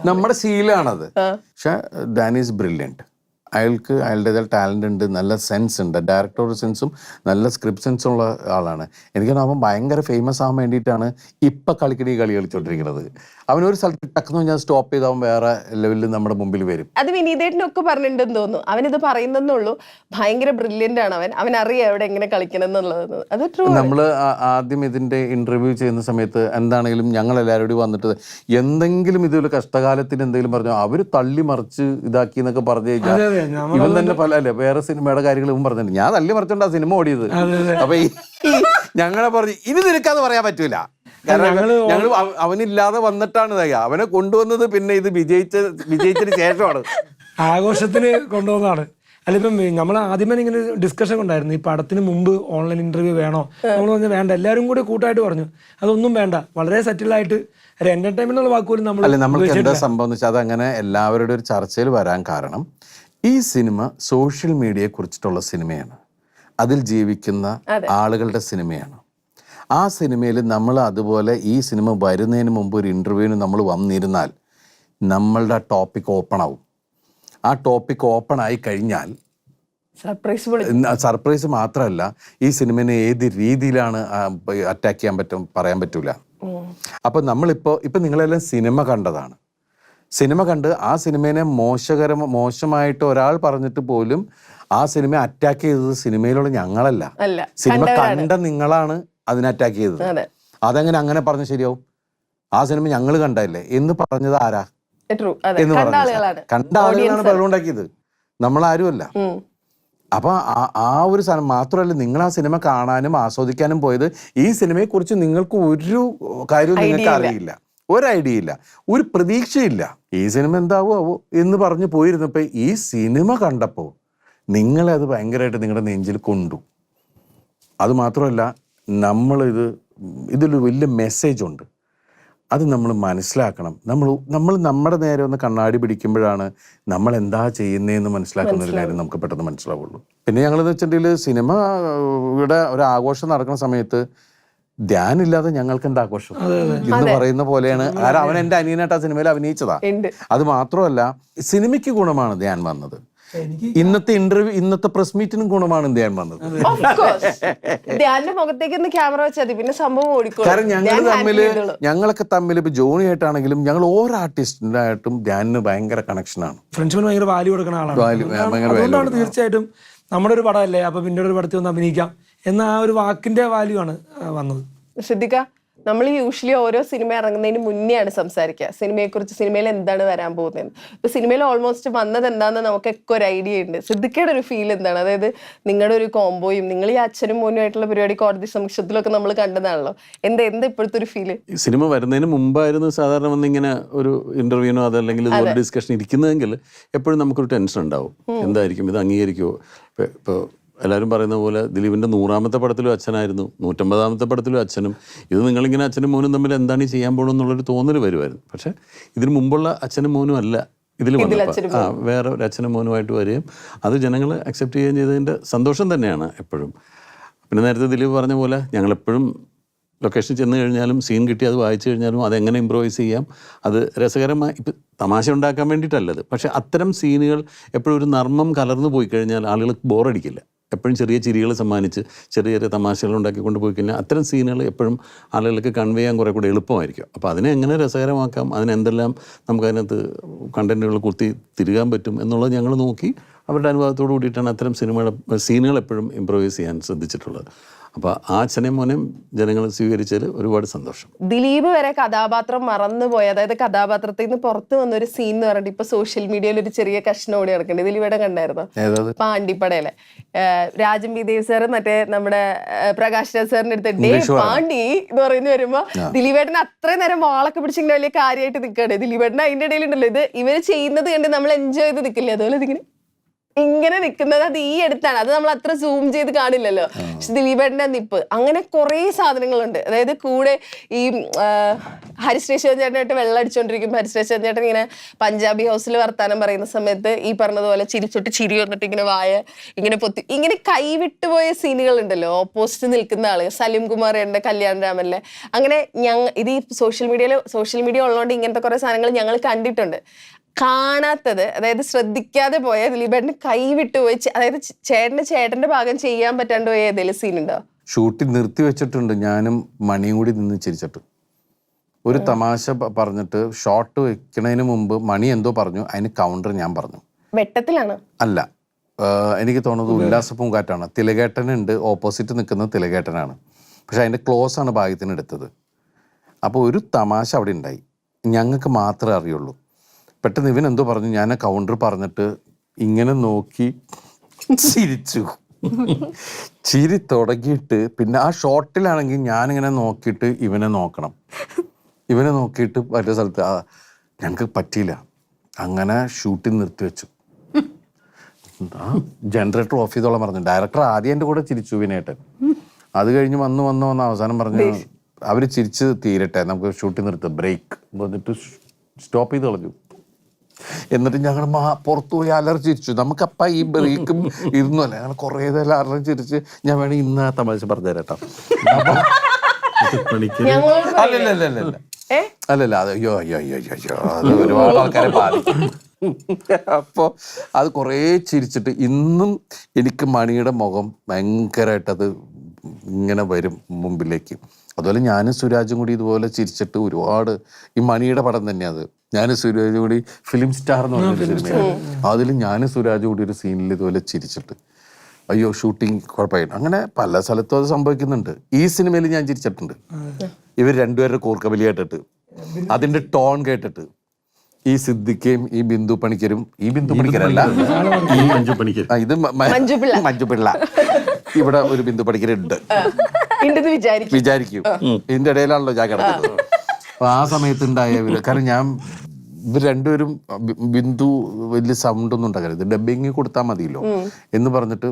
നമ്മുടെ ശീലമാണത്. പക്ഷെ ദാൻ ഈസ് ബ്രില്യൻറ്റ്. അയാളുടേതായ ടാലൻ്റ് ഉണ്ട്, നല്ല സെൻസ് ഉണ്ട്, ഡയറക്ടറുടെ സെൻസും നല്ല സ്ക്രിപ്റ്റ് സെൻസും ഉള്ള ആളാണ്. എനിക്ക് അവൻ ഭയങ്കര ഫേമസ് ആവാൻ വേണ്ടിയിട്ടാണ് ഇപ്പം കളിക്കണ ഈ കളി കളിച്ചോണ്ടിരിക്കുന്നത്. അവനൊരു സ്ഥലത്ത് ടക്കെന്ന് ഞാൻ സ്റ്റോപ്പ് ചെയ്ത് അവൻ വേറെ ലെവലിൽ നമ്മുടെ മുമ്പിൽ വരും. അത് വിനീതേട്ടനൊക്കെ പറഞ്ഞിട്ടുണ്ടെന്ന് തോന്നുന്നു. അവനിത് പറയുന്നെന്നുള്ളൂ, ഭയങ്കര ബ്രില്യൻ്റ് ആണ് അവൻ. അവനറിയാം എവിടെ എങ്ങനെ കളിക്കണം എന്നുള്ളത്. അത് ട്രൂ. നമ്മൾ ആദ്യം ഇതിൻ്റെ ഇന്റർവ്യൂ ചെയ്യുന്ന സമയത്ത് എന്താണെങ്കിലും ഞങ്ങൾ എല്ലാവരോടും വന്നിട്ട് എന്തെങ്കിലും ഇതുപോലെ കഷ്ടകാലത്തിന് എന്തെങ്കിലും പറഞ്ഞു അവർ തള്ളി മറിച്ച് ഇതാക്കി എന്നൊക്കെ പറഞ്ഞു കഴിഞ്ഞാൽ ഇവൻ തന്നെ പല അല്ലേ വേറെ സിനിമയുടെ കാര്യങ്ങൾ ഇവൻ പറഞ്ഞിട്ടുണ്ട്. ഞാൻ തള്ളി മറിച്ചോണ്ടാ സിനിമ ഓടിയത്. അപ്പൊ ഞങ്ങളെ പറഞ്ഞു ഇനി നിനക്കാന്ന് പറയാൻ പറ്റൂല. കാരണം ഞങ്ങൾ അവനില്ലാതെ വന്നിട്ടാണ് അവനെ കൊണ്ടുവന്നത്. പിന്നെ ഇത് വിജയിച്ചതിന് ശേഷമാണ് ആഘോഷത്തിന് കൊണ്ടുവന്നതാണ്. അല്ല ഇപ്പം നമ്മൾ ആദ്യമേ ഇങ്ങനെ ഡിസ്കഷൻ ഉണ്ടായിരുന്നു, ഈ പടത്തിന് മുമ്പ് ഓൺലൈൻ ഇന്റർവ്യൂ വേണോ? നമ്മൾ പറഞ്ഞു വേണ്ട, എല്ലാവരും കൂടി കൂട്ടായിട്ട് പറഞ്ഞു അതൊന്നും വേണ്ട, വളരെ സെറ്റിലായിട്ട് ഒരു എന്റർടൈൻമെന്റ് ഉള്ള വാക്കുപോലും നമ്മൾക്ക് എന്താ സംഭവം എന്ന് വെച്ചാൽ അതങ്ങനെ എല്ലാവരുടെ ഒരു ചർച്ചയിൽ വരാൻ കാരണം ഈ സിനിമ സോഷ്യൽ മീഡിയയെ കുറിച്ചിട്ടുള്ള സിനിമയാണ്, അതിൽ ജീവിക്കുന്ന ആളുകളുടെ സിനിമയാണ്. ആ സിനിമയിൽ നമ്മൾ അതുപോലെ ഈ സിനിമ വരുന്നതിന് മുമ്പ് ഒരു ഇൻ്റർവ്യൂവിന് നമ്മൾ വന്നിരുന്നാൽ നമ്മളുടെ ടോപ്പിക് ഓപ്പൺ ആവും. ആ ടോപ്പിക് ഓപ്പൺ ആയി കഴിഞ്ഞാൽ സർപ്രൈസ് മാത്രമല്ല, ഈ സിനിമനെ ഏത് രീതിയിലാണ് അറ്റാക്ക് ചെയ്യാൻ പറ്റും പറയാൻ പറ്റൂല. അപ്പം ഇപ്പം നിങ്ങളെല്ലാം സിനിമ കണ്ടതാണ്. സിനിമ കണ്ട് ആ സിനിമേനെ മോശമായിട്ട് ഒരാൾ പറഞ്ഞിട്ട് പോലും ആ സിനിമ അറ്റാക്ക് ചെയ്തത് സിനിമയിലുള്ള ഞങ്ങളല്ല, സിനിമ കണ്ട നിങ്ങളാണ് അതിനെ അറ്റാക്ക് ചെയ്തത്. അതെങ്ങനെ അങ്ങനെ പറഞ്ഞ ശരിയാവും? ആ സിനിമ ഞങ്ങൾ കണ്ടല്ലേ എന്ന് പറഞ്ഞത് ആരാ എന്ന് പറഞ്ഞത്? കണ്ട ആളുകളാണ് ബഹളമുണ്ടാക്കിയത്, നമ്മളാരുമല്ല. അപ്പൊ ആ ഒരു സാധനം മാത്രമല്ല, നിങ്ങൾ ആ സിനിമ കാണാനും ആസ്വദിക്കാനും പോയത് ഈ സിനിമയെ കുറിച്ച് നിങ്ങൾക്ക് ഒരു കാര്യവും നിങ്ങൾക്ക് അറിയില്ല, ഒരു ഐഡിയ ഇല്ല, ഒരു പ്രതീക്ഷയില്ല. ഈ സിനിമ എന്താവോ എന്ന് പറഞ്ഞ് പോയിരുന്നപ്പോൾ ഈ സിനിമ കണ്ടപ്പോൾ നിങ്ങളെ അത് ഭയങ്കരമായിട്ട് നിങ്ങളുടെ നെഞ്ചിൽ കൊണ്ടു. അതുമാത്രമല്ല, ഇതിലൊരു വലിയ മെസ്സേജ് ഉണ്ട്, അത് നമ്മൾ മനസ്സിലാക്കണം. നമ്മൾ നമ്മുടെ നേരെ ഒന്ന് കണ്ണാടി പിടിക്കുമ്പോഴാണ് നമ്മൾ എന്താ ചെയ്യുന്നതെന്ന് മനസ്സിലാക്കുന്ന ഒരു കാര്യം നമുക്ക് പെട്ടെന്ന് മനസ്സിലാവുള്ളൂ. പിന്നെ ഞങ്ങളെന്ന് വെച്ചിട്ടുണ്ടെങ്കിൽ സിനിമയുടെ ഒരു ആഘോഷം നടക്കുന്ന സമയത്ത് ധ്യാനില്ലാതെ ഞങ്ങൾക്ക് എന്താ ആഘോഷം എന്ന് പറയുന്ന പോലെയാണ്. കാരണം അവൻ എൻ്റെ അനിയനായിട്ട് ആ സിനിമയിൽ അഭിനയിച്ചതാ. അത് മാത്രമല്ല, സിനിമയ്ക്ക് ഗുണമാണ് ധ്യാൻ വന്നത്. ഇന്നത്തെ പ്രസ് മീറ്റിനും ഗുണമാണ് ധ്യാൻ വന്നത്. കാരണം ഞങ്ങളൊക്കെ തമ്മിൽ ഇപ്പൊ ജോണി ആയിട്ടാണെങ്കിലും ഞങ്ങൾ ഓരോ ആർട്ടിസ്റ്റിനായിട്ടും ധ്യാനിന് ഭയങ്കര കണക്ഷനാണ്. ഫ്രണ്ട്ഷിപ്പിന് ഭയങ്കര വാല്യൂ കൊടുക്കുന്ന ആളാണ്. അതുകൊണ്ടാണ് തീർച്ചയായിട്ടും നമ്മുടെ ഒരു പടമല്ലേ, അപ്പൊ പിന്നീട് ഒരു പടത്തിൽ ഒന്ന് അഭിനയിക്കാം എന്ന ആ ഒരു വാക്കിന്റെ വാല്യൂ ആണ് വന്നത്. ശ്രദ്ധിക്ക, നമ്മൾ യൂഷ്വലി ഓരോ സിനിമ ഇറങ്ങുന്നതിന് മുന്നെയാണ് സംസാരിക്കുക സിനിമയെക്കുറിച്ച്, സിനിമയിൽ എന്താണ് വരാൻ പോകുന്നത്. ഇപ്പൊ സിനിമയിൽ ഓൾമോസ്റ്റ് വന്നത് എന്താണെന്ന് നമുക്കൊക്കെ ഒരു ഐഡിയ ഉണ്ട്. സിദ്ദിഖയുടെ ഒരു ഫീൽ എന്താണ്? അതായത് നിങ്ങളുടെ ഒരു കോംബോയും നിങ്ങൾ ഈ അച്ഛനും മോനും ആയിട്ടുള്ള പരിപാടി കോടതി സമക്ഷത്തിലൊക്കെ നമ്മൾ കണ്ടതാണല്ലോ. എന്താ ഇപ്പോഴത്തെ ഒരു ഫീല്? സിനിമ വരുന്നതിന് മുമ്പായിരുന്നു സാധാരണ വന്നിങ്ങനെ ഒരു ഇന്റർവ്യൂനോ അതല്ലെങ്കിൽ ഒരു ഡിസ്കഷൻ ഇരിക്കുന്നതെങ്കിൽ എപ്പോഴും നമുക്കൊരു ടെൻഷൻ ഉണ്ടാവും, എന്തായിരിക്കും, ഇത് അംഗീകരിക്കുമോ. ഇപ്പോൾ എല്ലാവരും പറയുന്ന പോലെ ദിലീപിൻ്റെ 100ാമത്തെ പടത്തിലും അച്ഛനായിരുന്നു, 150ാമത്തെ പടത്തിലും അച്ഛനും. ഇത് നിങ്ങളിങ്ങനെ അച്ഛനും മോനും തമ്മിൽ എന്താണ് ഈ ചെയ്യാൻ പോകണമെന്നുള്ളൊരു തോന്നൽ വരുമായിരുന്നു. പക്ഷേ ഇതിന് മുമ്പുള്ള അച്ഛനും മോനും അല്ല ഇതിൽ വന്നപ്പോൾ വേറെ ഒരു അച്ഛനും മോനുമായിട്ട് വരികയും അത് ജനങ്ങൾ അക്സെപ്റ്റ് ചെയ്യുകയും ചെയ്തതിൻ്റെ സന്തോഷം തന്നെയാണ് എപ്പോഴും. പിന്നെ നേരത്തെ ദിലീപ് പറഞ്ഞ പോലെ ഞങ്ങളെപ്പോഴും ലൊക്കേഷൻ ചെന്ന് കഴിഞ്ഞാലും സീൻ കിട്ടി അത് വായിച്ചു കഴിഞ്ഞാലും അതെങ്ങനെ ഇമ്പ്രൂവൈസ് ചെയ്യാം, അത് രസകരമായി ഇപ്പം തമാശ ഉണ്ടാക്കാൻ വേണ്ടിയിട്ടല്ലത്. പക്ഷേ അത്തരം സീനുകൾ എപ്പോഴും ഒരു നർമ്മം കലർന്നു പോയി കഴിഞ്ഞാൽ ആളുകൾക്ക് ബോറടിക്കില്ല. എപ്പോഴും ചെറിയ ചിരികൾ സമ്മാനിച്ച് ചെറിയ ചെറിയ തമാശകൾ ഉണ്ടാക്കിക്കൊണ്ട് പോയി കഴിഞ്ഞാൽ അത്തരം സീനുകൾ എപ്പോഴും ആളുകൾക്ക് കൺവേ ചെയ്യാൻ കുറേ കൂടെ എളുപ്പമായിരിക്കും. അപ്പോൾ അതിനെ എങ്ങനെ രസകരമാക്കാം, അതിനെന്തെല്ലാം നമുക്കതിനകത്ത് കണ്ടൻറ്റുകൾ കുത്തി തിരുകാൻ പറ്റും എന്നുള്ളത് ഞങ്ങൾ നോക്കി അവരുടെ അനുഭവത്തോടു കൂടിയിട്ടാണ് അത്തരം സീനുകൾ എപ്പോഴും ഇമ്പ്രൂവൈസ് ചെയ്യാൻ ശ്രദ്ധിച്ചിട്ടുള്ളത്. അപ്പോൾ ആ അച്ഛനെയും മോനെയും ജനങ്ങൾ സ്വീകരിച്ചതിൽ ഒരുപാട് സന്തോഷം. ദിലീപ് വരെ കഥാപാത്രം മറന്നുപോയി, അതായത് കഥാപാത്രത്തിൽ നിന്ന് പുറത്ത് വന്നൊരു സീൻ എന്ന് പറഞ്ഞിട്ട് ഇപ്പൊ സോഷ്യൽ മീഡിയയിൽ ഒരു ചെറിയ കഷ്ണം ഓടി നടക്കുന്നുണ്ട്. ദിലീപേടെ കണ്ടായിരുന്നു പാണ്ടിപ്പടയിലെ രാജൻ ബി ദേവ് സാറ് മറ്റേ നമ്മുടെ പ്രകാശ് രാജ് സാറിന്റെ അടുത്ത് ഡേ പാണ്ടി എന്ന് പറയുന്ന വരുമ്പോ ദിലീപേട്ടന് അത്രയും നേരം വാളൊക്കെ പിടിച്ചിങ്ങനെ വലിയ കാര്യമായിട്ട് നിൽക്കുകയാണ്. ദിലീപേട്ടന് അതിന്റെ ഇടയിൽ ഉണ്ടല്ലോ ഇത് ഇവര് ചെയ്യുന്നത് കണ്ട് നമ്മൾ എൻജോയ് ചെയ്ത് നിൽക്കില്ലേ, അതുപോലെ ഇതിങ്ങനെ ഇങ്ങനെ നിൽക്കുന്നത് അത് ഈ അടുത്താണ്. അത് നമ്മൾ അത്ര സൂം ചെയ്ത് കാണില്ലല്ലോ. പക്ഷെ ദിലീപേട്ടന്റെ നിപ്പ്, അങ്ങനെ കുറെ സാധനങ്ങളുണ്ട്. അതായത് കൂടെ ഈ ഹരിശ്രീശൻ ചേട്ടനായിട്ട് വെള്ളം അടിച്ചോണ്ടിരിക്കുമ്പോൾ ഹരിശ്രീശൻ ചേട്ടൻ ഇങ്ങനെ പഞ്ചാബി ഹൗസിൽ വർത്താനം പറയുന്ന സമയത്ത് ഈ പറഞ്ഞതുപോലെ ചിരിച്ചൊട്ട് ചിരി വന്നിട്ട് ഇങ്ങനെ വായ ഇങ്ങനെ പൊത്തി ഇങ്ങനെ കൈവിട്ടുപോയ സീനുകൾ ഉണ്ടല്ലോ. ഓപ്പോസിറ്റ് നിൽക്കുന്ന ആള് സലിം കുമാർ ഉണ്ട് കല്യാൺ രാമനിലെ. അങ്ങനെ ഇത് ഈ സോഷ്യൽ മീഡിയ ഉള്ളതുകൊണ്ട് ഇങ്ങനത്തെ കുറെ സാധനങ്ങൾ ഞങ്ങൾ കണ്ടിട്ടുണ്ട്. കാണാത്തത്, അതായത് ശ്രദ്ധിക്കാതെ പോയ ദിലീപേട്ടന് കൈവിട്ടുപോയി, അതായത് ചേട്ടന്റെ ഭാഗം ചെയ്യാൻ പറ്റാണ്ട് പോയ ഏതെങ്കിലും സീൻ ഉണ്ടോ? ഷൂട്ടിംഗ് നിർത്തി വെച്ചിട്ടുണ്ട്. ഞാനും മണിയും കൂടി നിന്ന് ചിരിച്ചിട്ട് ഒരു തമാശ പറഞ്ഞിട്ട് ഷോട്ട് വെക്കണതിന് മുമ്പ് മണി എന്തോ പറഞ്ഞു, അതിന് കൗണ്ടർ ഞാൻ പറഞ്ഞു. വെട്ടത്തിലാണ് അല്ല, എനിക്ക് തോന്നുന്നത് ഉല്ലാസ പൂങ്കാറ്റാണ്. തിലകേട്ടനുണ്ട്, ഓപ്പോസിറ്റ് നിൽക്കുന്നത് തിലകേട്ടനാണ്. പക്ഷെ അതിൻ്റെ ക്ലോസ് ആണ് ഭാഗ്യത്തിന് എടുത്തത്. അപ്പോൾ ഒരു തമാശ അവിടെ ഉണ്ടായി, ഞങ്ങൾക്ക് മാത്രമേ അറിയുള്ളൂ. പെട്ടെന്ന് ഇവൻ എന്തോ പറഞ്ഞു, ഞാൻ കൗണ്ടർ പറഞ്ഞിട്ട് ഇങ്ങനെ നോക്കി ചിരിച്ചു. ചിരി തുടങ്ങിയിട്ട് പിന്നെ ആ ഷോട്ടിലാണെങ്കിൽ ഞാനിങ്ങനെ നോക്കിയിട്ട് ഇവനെ നോക്കണം, ഇവനെ നോക്കിയിട്ട് മറ്റേ സ്ഥലത്ത് ഞങ്ങൾക്ക് പറ്റിയില്ല. അങ്ങനെ ഷൂട്ടിംഗ് നിർത്തിവെച്ചു. ജനറേറ്റർ ഓഫ് ചെയ്തോളം പറഞ്ഞു. ഡയറക്ടർ ആദ്യം എൻ്റെ കൂടെ ചിരിച്ചു വിനേട്ടൻ. അത് കഴിഞ്ഞ് വന്ന് അവസാനം പറഞ്ഞു അവർ ചിരിച്ച് തീരട്ടെ, നമുക്ക് ഷൂട്ടിംഗ് നിർത്തുക, ബ്രേക്ക് വന്നിട്ട് സ്റ്റോപ്പ് ചെയ്ത് കളഞ്ഞു. എന്നിട്ട് ഞങ്ങൾ പുറത്തു പോയി അലർച്ചിരിച്ചു. നമുക്കപ്പം ഈ ബ്രേക്കും ഇരുന്നു അല്ലേ, ഞങ്ങൾ കുറേ നേരം അലർച്ചിരിച്ച് ഞാൻ വേണമെങ്കിൽ ഇന്ന് ആ തമാശ പറഞ്ഞു തരാട്ടോ. അല്ലല്ല അത് അയ്യോ അത് ഒരുപാട് ആൾക്കാരെ ബാധിക്കും. അപ്പോൾ അത് കുറേ ചിരിച്ചിട്ട് ഇന്നും എനിക്ക് മണിയുടെ മുഖം ഭയങ്കരമായിട്ടത് ഇങ്ങനെ വരും മുമ്പിലേക്ക്. അതുപോലെ ഞാനും സുരാജും കൂടി ഇതുപോലെ ചിരിച്ചിട്ട് ഒരുപാട്, ഈ മണിയുടെ പടം തന്നെയാണ് ഞാനും സുരാജും കൂടി ഫിലിം സ്റ്റാർ എന്ന് പറഞ്ഞൊരു സിനിമയാണ്. അതിൽ ഞാനും സുരാജും കൂടി ഒരു സീനിൽ ഇതുപോലെ ചിരിച്ചിട്ട് അയ്യോ ഷൂട്ടിങ് കുഴപ്പമായിട്ട് അങ്ങനെ പല സ്ഥലത്തും അത് സംഭവിക്കുന്നുണ്ട്. ഈ സിനിമയിൽ ഞാൻ ചിരിച്ചിട്ടുണ്ട്. ഇവർ രണ്ടുപേരുടെ കൂർക്കബലി കേട്ടിട്ട്, അതിന്റെ ടോൺ കേട്ടിട്ട്, ഈ സിദ്ദിഖയും ഈ ബിന്ദു പണിക്കരും, ഈ ബിന്ദു പണിക്കരല്ല ഈ ഇത് മഞ്ജു പിള്ള, ഇവിടെ ഒരു ബിന്ദു പണിക്കരുണ്ട് വിചാരിക്കും. ഇതിന്റെ ഇടയിലാണല്ലോ ഞാൻ കിടക്കുന്നത്. അപ്പൊ ആ സമയത്ത് ഉണ്ടായ കാരണം ഞാൻ ഇവർ രണ്ടുപേരും ബിന്ദു വലിയ സൗണ്ട് ഒന്നും ഉണ്ടാക്കരുത്, ഡബിങ് കൊടുത്താൽ മതിയല്ലോ എന്ന് പറഞ്ഞിട്ട്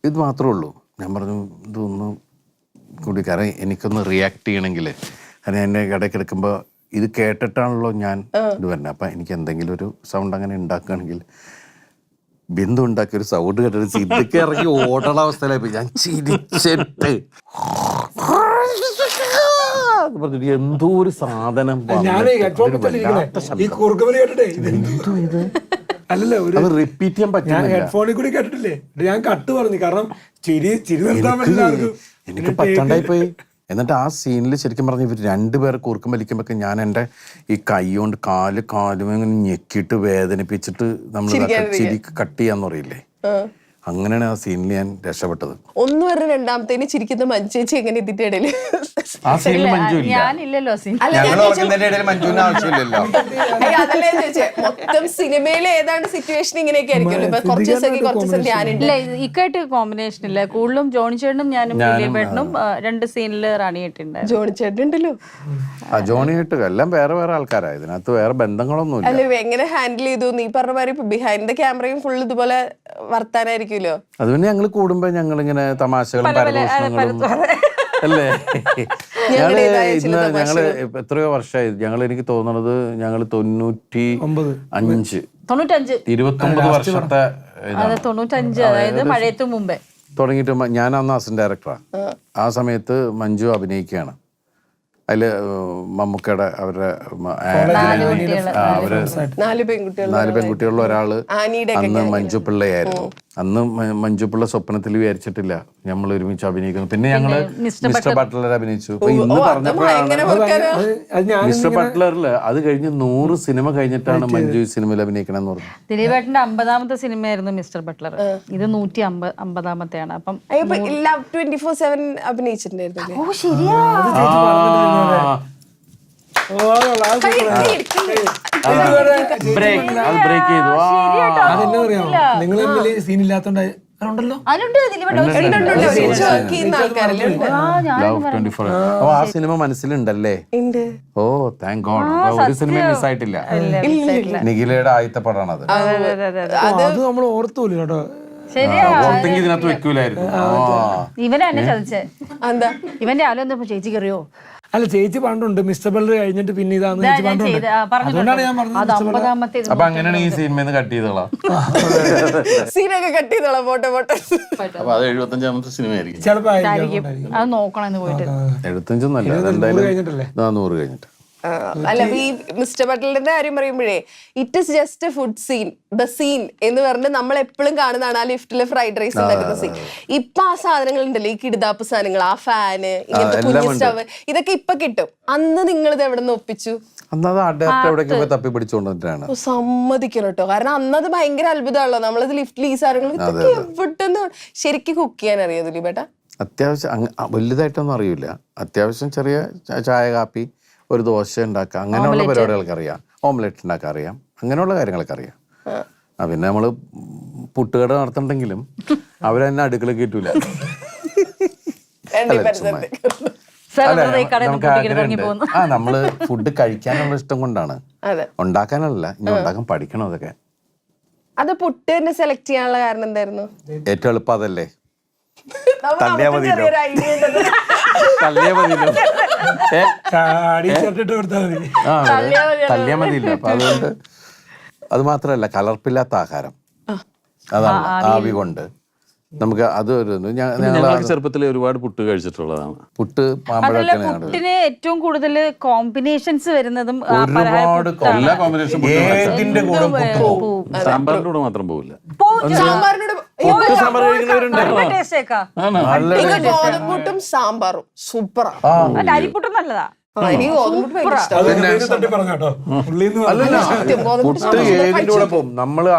ഇത് മാത്രമേ ഉള്ളൂ. ഞാൻ പറഞ്ഞു ഇതൊന്ന് കൂടി, കാരണം എനിക്കൊന്ന് റിയാക്ട് ചെയ്യണമെങ്കിൽ, കാരണം എന്നെ ഇടയ്ക്ക് എടുക്കുമ്പോൾ ഇത് കേട്ടിട്ടാണല്ലോ ഞാൻ ഇത് വരുന്നത്. അപ്പം എനിക്ക് എന്തെങ്കിലും ഒരു സൗണ്ട് അങ്ങനെ ഉണ്ടാക്കുകയാണെങ്കിൽ ബിന്ദു ഉണ്ടാക്കിയ ഒരു സൗണ്ട് കേട്ടിട്ട് സിദ്ദിഖ് ഇറങ്ങി ഓടണ അവസ്ഥയിലായി പോയി. ഞാൻ ചിരിച്ചിട്ട് പറഞ്ഞിട്ട് എന്തോ ഒരു സാധനം അത് റിപ്പീറ്റ് ചെയ്യാൻ പറ്റില്ല. ഹെഡ്ഫോണിൽ കൂടി കേട്ടിട്ടില്ലേ, ഞാൻ കട്ട് പറഞ്ഞു. കാരണം ചിരി നിർത്താൻ പറ്റില്ല, എനിക്ക് പറ്റാണ്ടായി പോയി. എന്നിട്ട് ആ സീനിൽ ശരിക്കും പറഞ്ഞ ഇവർ രണ്ടുപേരെ കൂർക്കം വലിക്കുമ്പോഴൊക്കെ ഞാൻ എൻ്റെ ഈ കൈ കൊണ്ട് കാലും ഇങ്ങനെ ഞെക്കിയിട്ട് വേദനിപ്പിച്ചിട്ട് നമ്മൾ ചിരി കട്ട് ചെയ്യാന്ന് പറയില്ലേ, അങ്ങനെയാണ് ആ സീനിൽ ഞാൻ രക്ഷപ്പെട്ടത്. ഒന്ന് പറഞ്ഞ രണ്ടാമത്തേന് ചിരിക്കുന്ന മഞ്ജു ചേച്ചി എങ്ങനെ ഇതിന്റെ ഇടയില്? ആ സീനിൽ മഞ്ജു ഇല്ല, ഞാനില്ലല്ലോ സീൻ. മഞ്ജുവിന്റെ അതല്ലേ ചോദിച്ചേ, മൊത്തം സിനിമയിലെ ഏതാണ്ട് സിറ്റുവേഷൻ ഇങ്ങനെയൊക്കെ ആയിരിക്കും. ഇപ്പൊ കുറച്ച് ദിവസം ഞാനുണ്ട്. ഇല്ല, ഇക്കായിട്ട് കോമ്പിനേഷൻ ഇല്ല. കൂടുതലും ജോണി ചേട്ടനും ഞാനും ദിലീപേട്ടനും 2 സീനിൽ റാണിയായിട്ടുണ്ടായിരുന്നു. ജോണി ചേട്ടൻ ഉണ്ടല്ലോ. ജോണിയായിട്ട് എല്ലാം വേറെ വേറെ ആൾക്കാരാണ്, ഇതിനകത്ത് വേറെ ബന്ധങ്ങളൊന്നും ഇല്ല. അല്ല, എങ്ങനെ ഹാൻഡിൽ ചെയ്തു? നീ പറഞ്ഞ മാതിരി ബിഹൈൻഡ് ദ ക്യാമറയും ഫുൾ ഇതുപോലെ വർത്താനായിരിക്കുമല്ലോ. അത് പിന്നെ ഞങ്ങൾ കൂടുമ്പോ ഞങ്ങളിങ്ങനെ തമാശകളും പരദൂഷണങ്ങളും അല്ലേ. ഞങ്ങള് എത്രയോ വർഷമായി ഞങ്ങൾ, എനിക്ക് തോന്നുന്നത് ഞങ്ങൾ 95 29 വർഷത്തെ 95, അതായത് മഴയത്ത് മുമ്പേ തുടങ്ങിയിട്ട്. ഞാൻ അന്ന് അസിസ്റ്റന്റ് ഡയറക്ടറാണ്. ആ സമയത്ത് മഞ്ജു അഭിനയിക്കുകയാണ്. അതില് മമ്മൂക്കയുടെ അവരുടെ 4 പെൺകുട്ടികളിൽ ഒരാള് അന്ന് മഞ്ജു പിള്ളയായിരുന്നു. അന്ന് മഞ്ജു പിള്ള സ്വപ്നത്തിൽ വിചാരിച്ചിട്ടില്ല നമ്മൾ ഒരുമിച്ച് അഭിനയിക്കുന്നു. പിന്നെ ഞങ്ങള് മിസ്റ്റർ ബട്ട്ലർ അഭിനയിച്ചു. അപ്പൊ ഇന്ന് പറഞ്ഞപ്പോഴാണ് മിസ്റ്റർ ബട്ട്ലറില് അത് കഴിഞ്ഞ് 100 സിനിമ കഴിഞ്ഞിട്ടാണ് മഞ്ജു ഈ സിനിമയിൽ അഭിനയിക്കണം എന്ന് പറഞ്ഞു. ദിലീപേട്ടന്റെ 50ാമത്തെ സിനിമയായിരുന്നു മിസ്റ്റർ ബട്ട്ലർ. ഇത് 150ാമത്തെയാണ്. അപ്പം 24/7 അഭിനയിച്ചിട്ടുണ്ടായിരുന്നു. ഓ ശരിയാ, ബ്രേക്ക് ചെയ്തു. അതെന്നാ പറയാമോ, നിങ്ങൾ തമ്മിൽ സീൻ ഇല്ലാത്തോണ്ട് അതുണ്ടല്ലോ. അതിലുണ്ട് ദിലീപേട്ടൻ ഒരു scene ഉണ്ട്. ഒരുമിച്ച് വർക്ക് ചെയ്യുന്ന ആൾക്കാരല്ലേ ഉണ്ട്. ലവ് 24. ഓ ആ സിനിമ മനസ്സിലുണ്ടല്ലേ? ഉണ്ട്. ഓ താങ്ക് ഗോഡ്. ഒരു സിനിമ മിസ്സായിട്ടില്ല. നിഖിലയുടെ ആദ്യത്തെ പടമാണത്. അത് നമ്മൾ ഓർത്തൂല കേട്ടോ. ശരിയാ. ഓർത്തെങ്കിൽ ഇതിനകത്ത് വെക്കൂലായിരുന്നു. ഇവനെ എന്നെ ചതിച്ചേ. എന്താ ഇവന്റെ ആലോചന ചേച്ചി കയറിയോ? അല്ല ചേച്ചി പണ്ടുണ്ട് മിസ്റ്റർ ബെല്ലർ കഴിഞ്ഞിട്ട് പിന്നെ ഇതാന്ന് ചേച്ചി പണ്ടുണ്ട്. അതുകൊണ്ടാണ് ഞാൻ അത് 50-ാമത്തെ അപ്പൊ അങ്ങനെയാണ് ഈ സിനിമ കട്ട് ചെയ്തോളാം. സീനൊക്കെ കട്ട് ചെയ്തോളാം. പോട്ടെ. അപ്പൊ അത് 75-ാമത്തെ സിനിമയായിരിക്കും ചിലപ്പോ അത് നോക്കണമെന്ന് പോയിട്ട് 75 കഴിഞ്ഞിട്ടല്ലേ? 100 കഴിഞ്ഞിട്ട്. അല്ല ഈ മിസ്റ്റർ ബട്ട്ലറിന്റെ കാര്യം പറയുമ്പോഴേ it is just a food scene, the scene എന്ന് പറഞ്ഞ് നമ്മൾ എപ്പോഴും കാണുന്നതാണ് ആ ലിഫ്റ്റില് ഫ്രൈഡ് റൈസ് ഉണ്ടാക്കുന്ന സീൻ. ഇപ്പൊ ആ സാധനങ്ങൾ ഉണ്ടല്ലോ, ഈ കിടുതാപ്പ് സാധനങ്ങൾ, ആ ഫാന്, ഇങ്ങനത്തെ കുഞ്ഞു സ്റ്റവ്, ഇതൊക്കെ ഇപ്പൊ കിട്ടും. അന്ന് നിങ്ങൾ ഇത് എവിടെ നിന്ന് ഒപ്പിച്ചു? അന്നത് എവിടേക്ക് തപ്പി പിടിച്ചുകൊണ്ടിട്ടാണ്. സമ്മതിക്കണം കേട്ടോ, കാരണം അന്നത് ഭയങ്കര അത്ഭുതമാണല്ലോ. നമ്മളത് ലിഫ്റ്റിൽ ഈ സാധനങ്ങൾ ഇതൊക്കെ എവിടെന്ന് ശരിക്കും കുക്ക് ചെയ്യാൻ അറിയാം ദിലീപേട്ടാ? അത്യാവശ്യം വലുതായിട്ടൊന്നും അറിയില്ല. അത്യാവശ്യം ചെറിയ ചായ കാപ്പി, ഒരു ദോശ ഉണ്ടാക്കാം, അങ്ങനെയുള്ള പരിപാടികൾക്ക് അറിയാം. ഓംലെറ്റ് ഉണ്ടാക്കാൻ അറിയാം, അങ്ങനെയുള്ള കാര്യങ്ങളൊക്കെ അറിയാം. പിന്നെ നമ്മള് പുട്ടുകട നടത്തണ്ടെങ്കിലും അവരെന്നെ അടുക്കള കിട്ടൂല. നമ്മള് ഫുഡ് കഴിക്കാനുള്ള ഇഷ്ടം കൊണ്ടാണ്, ഉണ്ടാക്കാനല്ല. ഇനി ഉണ്ടാക്കാൻ പഠിക്കണം. അതൊക്കെ അത് പുട്ട് സെലക്ട് ചെയ്യാനുള്ള കാരണം എന്തായിരുന്നു? ഏറ്റവും എളുപ്പം അതല്ലേ. തള്ളിയാ മതിയല്ലോ. തള്ളിയാ മതിയില്ല. അപ്പൊ അതുകൊണ്ട് അത് മാത്രല്ല, കലർപ്പില്ലാത്ത ആഹാരം അതാണ് ആവി കൊണ്ട് നമുക്ക് അത് ഒരു ഞങ്ങൾ ചെറുപ്പത്തിൽ ഒരുപാട് പുട്ട് കഴിച്ചിട്ടുള്ളതാണ്. പുട്ട് പുട്ടിന് ഏറ്റവും കൂടുതൽ കോമ്പിനേഷൻസ് വരുന്നതും എല്ലാ കോമ്പിനേഷൻ സാമ്പാറിന്റെ കൂടെ മാത്രം പോവില്ല. ഗോതമ്പുട്ടും സാമ്പാറും സൂപ്പറാ. അരിപ്പുട്ടും നല്ലതാ. പുട്ട് ഏതിന്റെ കൂടെ പോകും നമ്മള്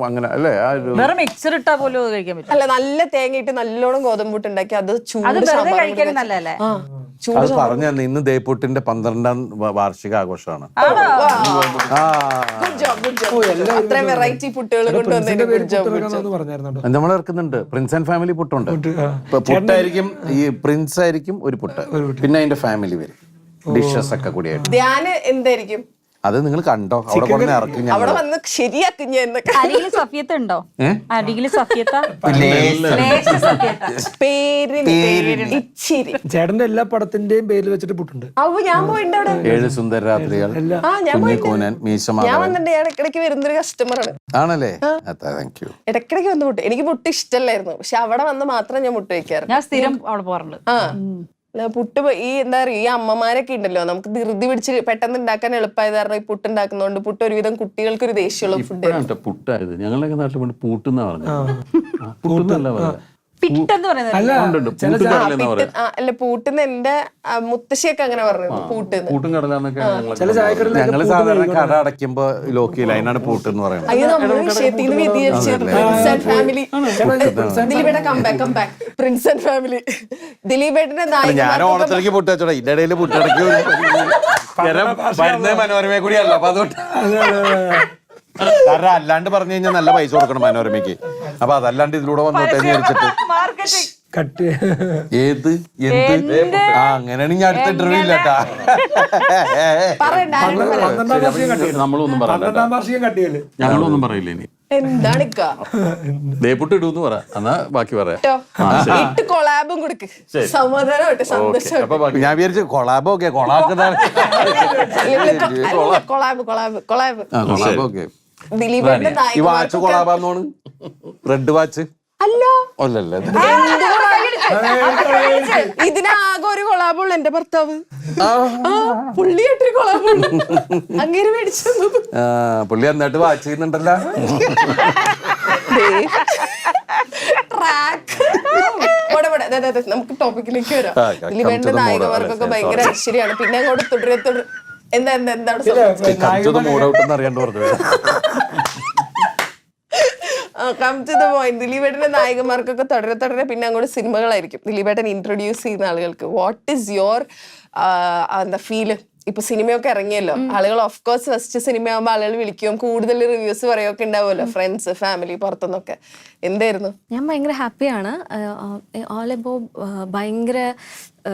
അങ്ങനെ അല്ലേ? വേറെ മിക്സർ ഇട്ടാ പോലും കഴിക്കാൻ പറ്റും. അല്ല, നല്ല തേങ്ങ ഇട്ട് നല്ലോണം ഗോതമ്പുട്ട് ഉണ്ടാക്കി അത് കഴിക്കാനും നല്ലതല്ലേ? അത് പറഞ്ഞു തന്നെ. ഇന്ന് ദേപ്പുട്ടിന്റെ 12ാം വാർഷിക ആഘോഷമാണ്. അത്രയും വെറൈറ്റി പുട്ടുകൾ നമ്മൾ ഇറക്കുന്നുണ്ട്. പ്രിൻസ് ആൻഡ് ഫാമിലി പുട്ടുണ്ട്. പുട്ടായിരിക്കും, ഈ പ്രിൻസ് ആയിരിക്കും ഒരു പുട്ട്, പിന്നെ അതിന്റെ ഫാമിലി വരും, ഡിഷസ് ഒക്കെ കൂടിയായിട്ട്. ധ്യാന് എന്തായിരിക്കും? അത് നിങ്ങൾ കണ്ടോ? അവിടെ കൊണ്ടു ഇറക്കും. അവിടെ വന്ന് ശരിയാക്കും ഞാൻ. അരികില് സഫിയത്ത് ഉണ്ടോ? അരികില് സഫിയത്ത ചേട്ടന്റെ എല്ലാ പടത്തിന്റെയും പേര് വെച്ചിട്ട് പുട്ടുണ്ട്. ഞാൻ പോയിട്ടുണ്ട് അവിടെ. 7 സുന്ദര രാത്രികൾ, കുഞ്ഞിക്കൂനൻ, ഞാൻ വന്നിട്ടുണ്ട്. ഞാൻ ഇടയ്ക്കിടയ്ക്ക് വരുന്നൊരു കസ്റ്റമറാണ്. ആണല്ലേ? Thank you. ഇടയ്ക്കിടയ്ക്ക് വന്ന് മുട്ട്. എനിക്ക് മുട്ട് ഇഷ്ടമല്ലായിരുന്നു, പക്ഷെ അവിടെ വന്ന് മാത്രം ഞാൻ മുട്ട് വയ്ക്കാറ്. ഞാൻ സ്ഥിരം അവിടെ പോകാറുണ്ട്. പുട്ട് ഈ എന്താ പറയുക, ഈ അമ്മമാരൊക്കെ ഉണ്ടല്ലോ, നമുക്ക് ധൃതി പിടിച്ച് പെട്ടെന്ന് ഉണ്ടാക്കാൻ എളുപ്പമായത് കാരണം ഈ പുട്ട് ഉണ്ടാക്കുന്നതുകൊണ്ട് പുട്ട് ഒരുവിധം കുട്ടികൾക്ക് ഒരു ദേഷ്യമുള്ള ഫുഡ്. പുട്ടായത് ഞങ്ങളുടെ നാട്ടിൽ പൂട്ടെന്നാ പറഞ്ഞത്. പൂട്ടെന്നല്ല പറയുന്നത്, പിട്ടെന്ന് പറയുന്നത്. അല്ല, പൂട്ടുന്ന എന്റെ മുത്തശ്ശിയൊക്കെ അങ്ങനെ പറഞ്ഞത്. പൂട്ടും കടലാന്നൊക്കെ ഞങ്ങള് സാധാരണ കട അടയ്ക്കുമ്പോ ലോക്കിയില്ല, അതിനാണ് പൂട്ട് എന്ന് പറയുന്നത്. അയ്യോ, നമ്മള് വിഷയത്തിൽ ഫാമിലി. ദിലീപേട്ട കംബാക്ക് പ്രിൻസ് ആൻഡ് ഫാമിലി. ദിലീപേട്ടന്റെ ഞാൻ ഓണത്തിലേക്ക് പുട്ട് വെച്ചോടാ. ഇതിന്റെ ഇടയിൽ പുട്ടടക്കി വരുന്ന മനോരമയെ കൂടിയല്ല. അപ്പൊ അതുകൊണ്ട് കാരണം അല്ലാണ്ട് പറഞ്ഞു കഴിഞ്ഞാൽ നല്ല പൈസ കൊടുക്കണം മനോരമയ്ക്ക്. അപ്പൊ അതല്ലാണ്ട് ഇതിലൂടെ വന്നോട്ടെ എന്ന് വിചാരിച്ചിട്ട്. ഏത് എന്ത് അങ്ങനെയാണ്. ഞാൻ അടുത്ത ഇന്റർവ്യൂ ഇല്ലാട്ടാ. നമ്മളൊന്നും പറയില്ല. ഞങ്ങളൊന്നും പറയില്ല ഇനി. എന്താണ് ദേപ്പുട്ട് ഇടൂന്ന് പറ, എന്നാ ബാക്കി പറയാം. കൊളാബും കൊടുക്ക്, സമാധാനമായിട്ട് സന്തോഷം. ഞാൻ വിചാരിച്ചു കൊളാബ് ഓക്കെ, കൊളാക്കുന്നതാണ്. ഈ വാച്ച് കൊളാബാന്നോണ്. റെഡ് വാച്ച് അല്ലല്ലേ? ഇതിനാകെ ഒരു കൊളാബുള്ളു എന്റെ ഭർത്താവ്. പുള്ളിയായിട്ടൊരു കൊളാബുള്ളു അങ്ങനെ മേടിച്ചു. പുള്ളി എന്നിട്ട് വാച്ച് ചെയ്യുന്നുണ്ടല്ലോ. നമുക്ക് ടോപ്പിക്കിലേക്ക് വരാം. ദിലീപേട്ടന്റെ നായികമാർക്കൊക്കെ ഭയങ്കര ഐശ്വര്യമാണ്. പിന്നെ അങ്ങോട്ട് തുടരെ എന്താണ് കം ടു ദ പോയിന്റ്. ദിലീപേട്ടന്റെ നായികമാർക്കൊക്കെ തുടരെ പിന്നെ അങ്ങോട്ട് സിനിമകളായിരിക്കും. ദിലീപേട്ടൻ ഇൻട്രൊഡ്യൂസ് ചെയ്യുന്ന ആളുകൾക്ക് വാട്ട് ഈസ് യുവർ എന്താ ഫീല്? ഇപ്പൊ സിനിമയൊക്കെ ഇറങ്ങിയല്ലോ, ആളുകൾ ഓഫ് കോഴ്സ് ഫസ്റ്റ് സിനിമ ആകുമ്പോൾ ആളുകൾ വിളിക്കും, കൂടുതൽ റിവ്യൂസ് പറയുകയൊക്കെ ഉണ്ടാവുമല്ലോ, ഫ്രണ്ട്സ്, ഫാമിലി, പുറത്തുനിന്നൊക്കെ. എന്തായിരുന്നു? ഞാൻ ഭയങ്കര ഹാപ്പിയാണ്. ഓൾ എബോ ഭയങ്കര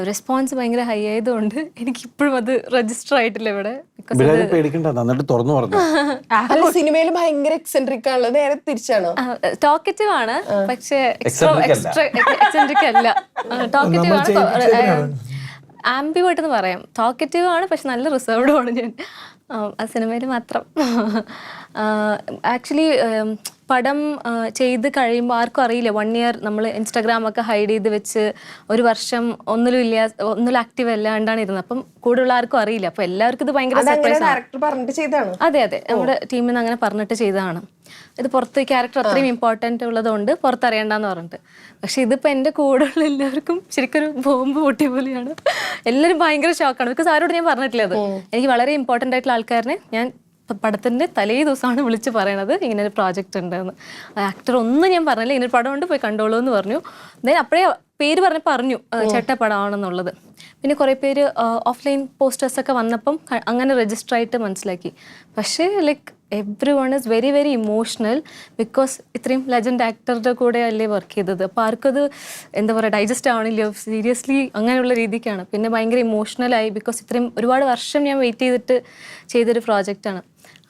റെസ്പോൺസ് ഭയങ്കര ഹൈ ആയതുകൊണ്ട് എനിക്കിപ്പോഴും അത് രജിസ്റ്റർ ആയിട്ടില്ല ഇവിടെ. പേടിക്കണ്ട, നന്നായിട്ട് തുറന്നു പറഞ്ഞു. അല്ല, സിനിമയിൽ ഭയങ്കര എക്സെൻട്രിക് ആണല്ലോ, നേരെ തിരിച്ചാണോ? ടോക്കറ്റീവ് ആണ്, പക്ഷേ എക്സെൻട്രിക് അല്ല. ടോക്കറ്റീവ് ആണ്, ആംബിവേർട്ട് എന്ന് പറയാം. ടോക്കറ്റീവ് ആണ്, പക്ഷെ നല്ല റിസർവ്ഡ് ആണ് ഞാൻ. ആ സിനിമയിൽ മാത്രം. ആക്ച്വലി പടം ചെയ്ത് കഴിയുമ്പോൾ ആർക്കും അറിയില്ല. 1 year നമ്മൾ ഇൻസ്റ്റാഗ്രാമൊക്കെ ഹൈഡ് ചെയ്ത് വെച്ച് 1 വർഷം ഒന്നിലും ആക്റ്റീവ് അല്ലാണ്ടാണ് ഇരുന്നത്. അപ്പം കൂടുതലുള്ള ആർക്കും അറിയില്ല. അപ്പോൾ എല്ലാവർക്കും ഇത് ഭയങ്കര സർപ്രൈസ് ആണ്. അതെ അതെ, നമ്മുടെ ടീമിൽ നിന്ന് അങ്ങനെ പറഞ്ഞിട്ട് ചെയ്തതാണ്. ഇത് പുറത്ത് ക്യാരക്ടർ അത്രയും ഇമ്പോർട്ടൻ്റ് ഉള്ളതുകൊണ്ട് പുറത്തറിയണ്ടെന്ന് പറഞ്ഞിട്ട്. പക്ഷെ ഇതിപ്പോൾ എൻ്റെ കൂടെയുള്ള എല്ലാവർക്കും ശരിക്കും ഒരു ബോംബ് പൊട്ടിയ പോലെയാണ്. എല്ലാവരും ഭയങ്കര ഷോക്കാണ്. ബിക്കോസ് ആരോട് ഞാൻ പറഞ്ഞിട്ടില്ല അത്. എനിക്ക് വളരെ ഇമ്പോർട്ടൻ്റ് ആയിട്ടുള്ള ആൾക്കാരനെ ഞാൻ പടത്തിൻ്റെ തലേ ദിവസമാണ് വിളിച്ച് പറയണത് ഇങ്ങനെ ഒരു പ്രോജക്റ്റ് ഉണ്ടെന്ന്. ആക്ടർ ഒന്നും ഞാൻ പറഞ്ഞില്ല, ഇങ്ങനെ ഒരു പടം ഉണ്ട്, പോയി കണ്ടോളൂ എന്ന് പറഞ്ഞു. ദെൻ അപ്പോഴേ പേര് പറഞ്ഞു ചേട്ട പടമാണെന്നുള്ളത്. പിന്നെ കുറേ പേര് ഓഫ്ലൈൻ പോസ്റ്റേഴ്സൊക്കെ വന്നപ്പം അങ്ങനെ രജിസ്റ്റർ ആയിട്ട് മനസ്സിലാക്കി. പക്ഷേ like every one is very very emotional. Because ഇത്രയും ലെജൻഡ് ആക്ടറുടെ കൂടെ അല്ലേ വർക്ക് ചെയ്തത്. അപ്പോൾ ആർക്കത് എന്താ പറയുക, ഡൈജസ്റ്റ് ആവണില്ല സീരിയസ്ലി, അങ്ങനെയുള്ള രീതിക്കാണ്. പിന്നെ ഭയങ്കര ഇമോഷണലായി. ബിക്കോസ് ഇത്രയും ഒരുപാട് വർഷം ഞാൻ വെയിറ്റ് ചെയ്തിട്ട് ചെയ്തൊരു പ്രോജക്റ്റാണ്.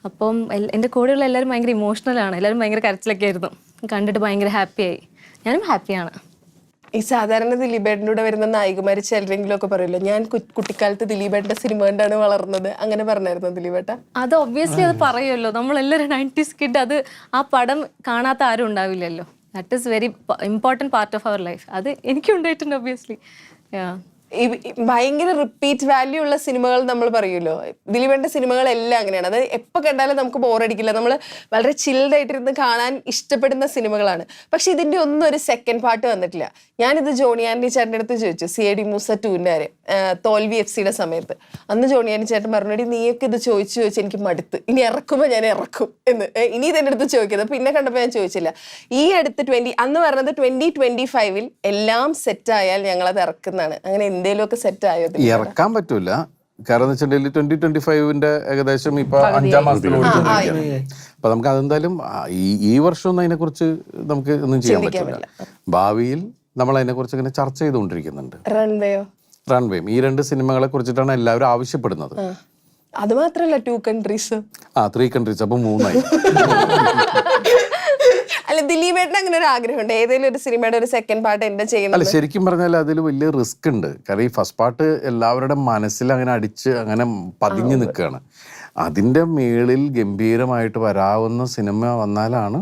അപ്പം എൻ്റെ കൂടെയുള്ള എല്ലാവരും ഭയങ്കര ഇമോഷണലാണ്. എല്ലാവരും ഭയങ്കര കരച്ചിലൊക്കെ ആയിരുന്നു. കണ്ടിട്ട് ഭയങ്കര ഹാപ്പിയായി. ഞാനും ഹാപ്പിയാണ്. ഈ സാധാരണ ദിലീപേട്ടൻ്റെ കൂടെ വരുന്ന നായികമാര് ചിലരെങ്കിലും ഒക്കെ പറയുമല്ലോ, ഞാൻ കുട്ടിക്കാലത്ത് ദിലീപേട്ടൻ്റെ സിനിമ കണ്ടാണ് വളർന്നത്, അങ്ങനെ പറഞ്ഞായിരുന്നു ദിലീപേട്ട? അത് ഒബ്വിയസ്ലി അത് പറയുമല്ലോ. നമ്മളെല്ലാവരും 90s കിഡ്. അത് ആ പടം കാണാത്ത ആരും ഉണ്ടാവില്ലല്ലോ. That is very important part of our life. അത് എനിക്കും ഉണ്ടായിട്ടുണ്ട് ഒബ്വിയസ്ലി. ഭയങ്കര റിപ്പീറ്റ് വാല്യൂ ഉള്ള സിനിമകൾ നമ്മൾ പറയുമല്ലോ, ദിലീപേട്ടൻ്റെ സിനിമകളെല്ലാം അങ്ങനെയാണ്. അത് എപ്പോൾ കണ്ടാലും നമുക്ക് ബോറടിക്കില്ല. നമ്മൾ വളരെ ചിൽഡ് ആയിട്ടിരുന്ന് കാണാൻ ഇഷ്ടപ്പെടുന്ന സിനിമകളാണ്. പക്ഷെ ഇതിൻ്റെ ഒന്നും ഒരു സെക്കൻഡ് പാർട്ട് വന്നിട്ടില്ല. ഞാനിത് ജോണി ആൻ്റണി ചേട്ടൻ്റെ അടുത്ത് ചോദിച്ചു, CID മൂസ 2ൻ്റെ തോൽവി FC സമയത്ത്. അന്ന് ജോണി ആൻ്റണി ചേട്ടൻ പറഞ്ഞോടി, നീയൊക്കെ ഇത് ചോദിച്ച് എനിക്ക് മടുത്ത്, ഇനി ഇറക്കുമ്പോൾ ഞാൻ ഇറക്കും എന്ന്. ഇനി ഇതെൻ്റെ അടുത്ത് ചോദിക്കുന്നത്, പിന്നെ കണ്ടപ്പോൾ ഞാൻ ചോദിച്ചില്ല. ഈ അടുത്ത് അന്ന് പറഞ്ഞത് 2025 എല്ലാം സെറ്റായാൽ ഞങ്ങളത് ഇറക്കുന്നതാണ്. അങ്ങനെ എന്തേലുമൊക്കെ സെറ്റ് ആയോ? ഇറക്കാൻ പറ്റൂല, കാരണം എന്ന് വെച്ചിട്ടുണ്ടെങ്കിൽ 2025 ഏകദേശം ഇപ്പൊ 5ാം മാസത്തിൽ ഓടിക്കൊണ്ടിരിക്കുകയാണ്. അപ്പൊ നമുക്ക് അതെന്തായാലും ഈ വർഷമൊന്നും അതിനെക്കുറിച്ച് നമുക്ക് ഒന്നും ചെയ്യാൻ പറ്റില്ല. ഭാവിയിൽ നമ്മൾ അതിനെക്കുറിച്ച് ഇങ്ങനെ ചർച്ച ചെയ്തുകൊണ്ടിരിക്കുന്നുണ്ട്. റൺവേയും ഈ 2 സിനിമകളെ കുറിച്ചിട്ടാണ് എല്ലാവരും ആവശ്യപ്പെടുന്നത്. അത് മാത്രല്ല 2 countries, 3 countries, അപ്പൊ 3ആയി. അല്ല, ദിലീപേട്ടന് അങ്ങനെ ഒരു ആഗ്രഹമുണ്ട്, ഏതെങ്കിലും ഒരു സിനിമയുടെ ഒരു സെക്കൻഡ് പാർട്ട് എന്താ ചെയ്യണം? അല്ല, ശരിക്കും പറഞ്ഞാൽ അതിൽ വലിയ റിസ്ക് ഉണ്ട്. കാരണം ഈ ഫസ്റ്റ് പാർട്ട് എല്ലാവരുടെ മനസ്സിൽ അങ്ങനെ അടിച്ച് അങ്ങനെ പതിഞ്ഞു നിൽക്കുകയാണ്. അതിൻ്റെ മേളിൽ ഗംഭീരമായിട്ട് വരാവുന്ന സിനിമ വന്നാലാണ്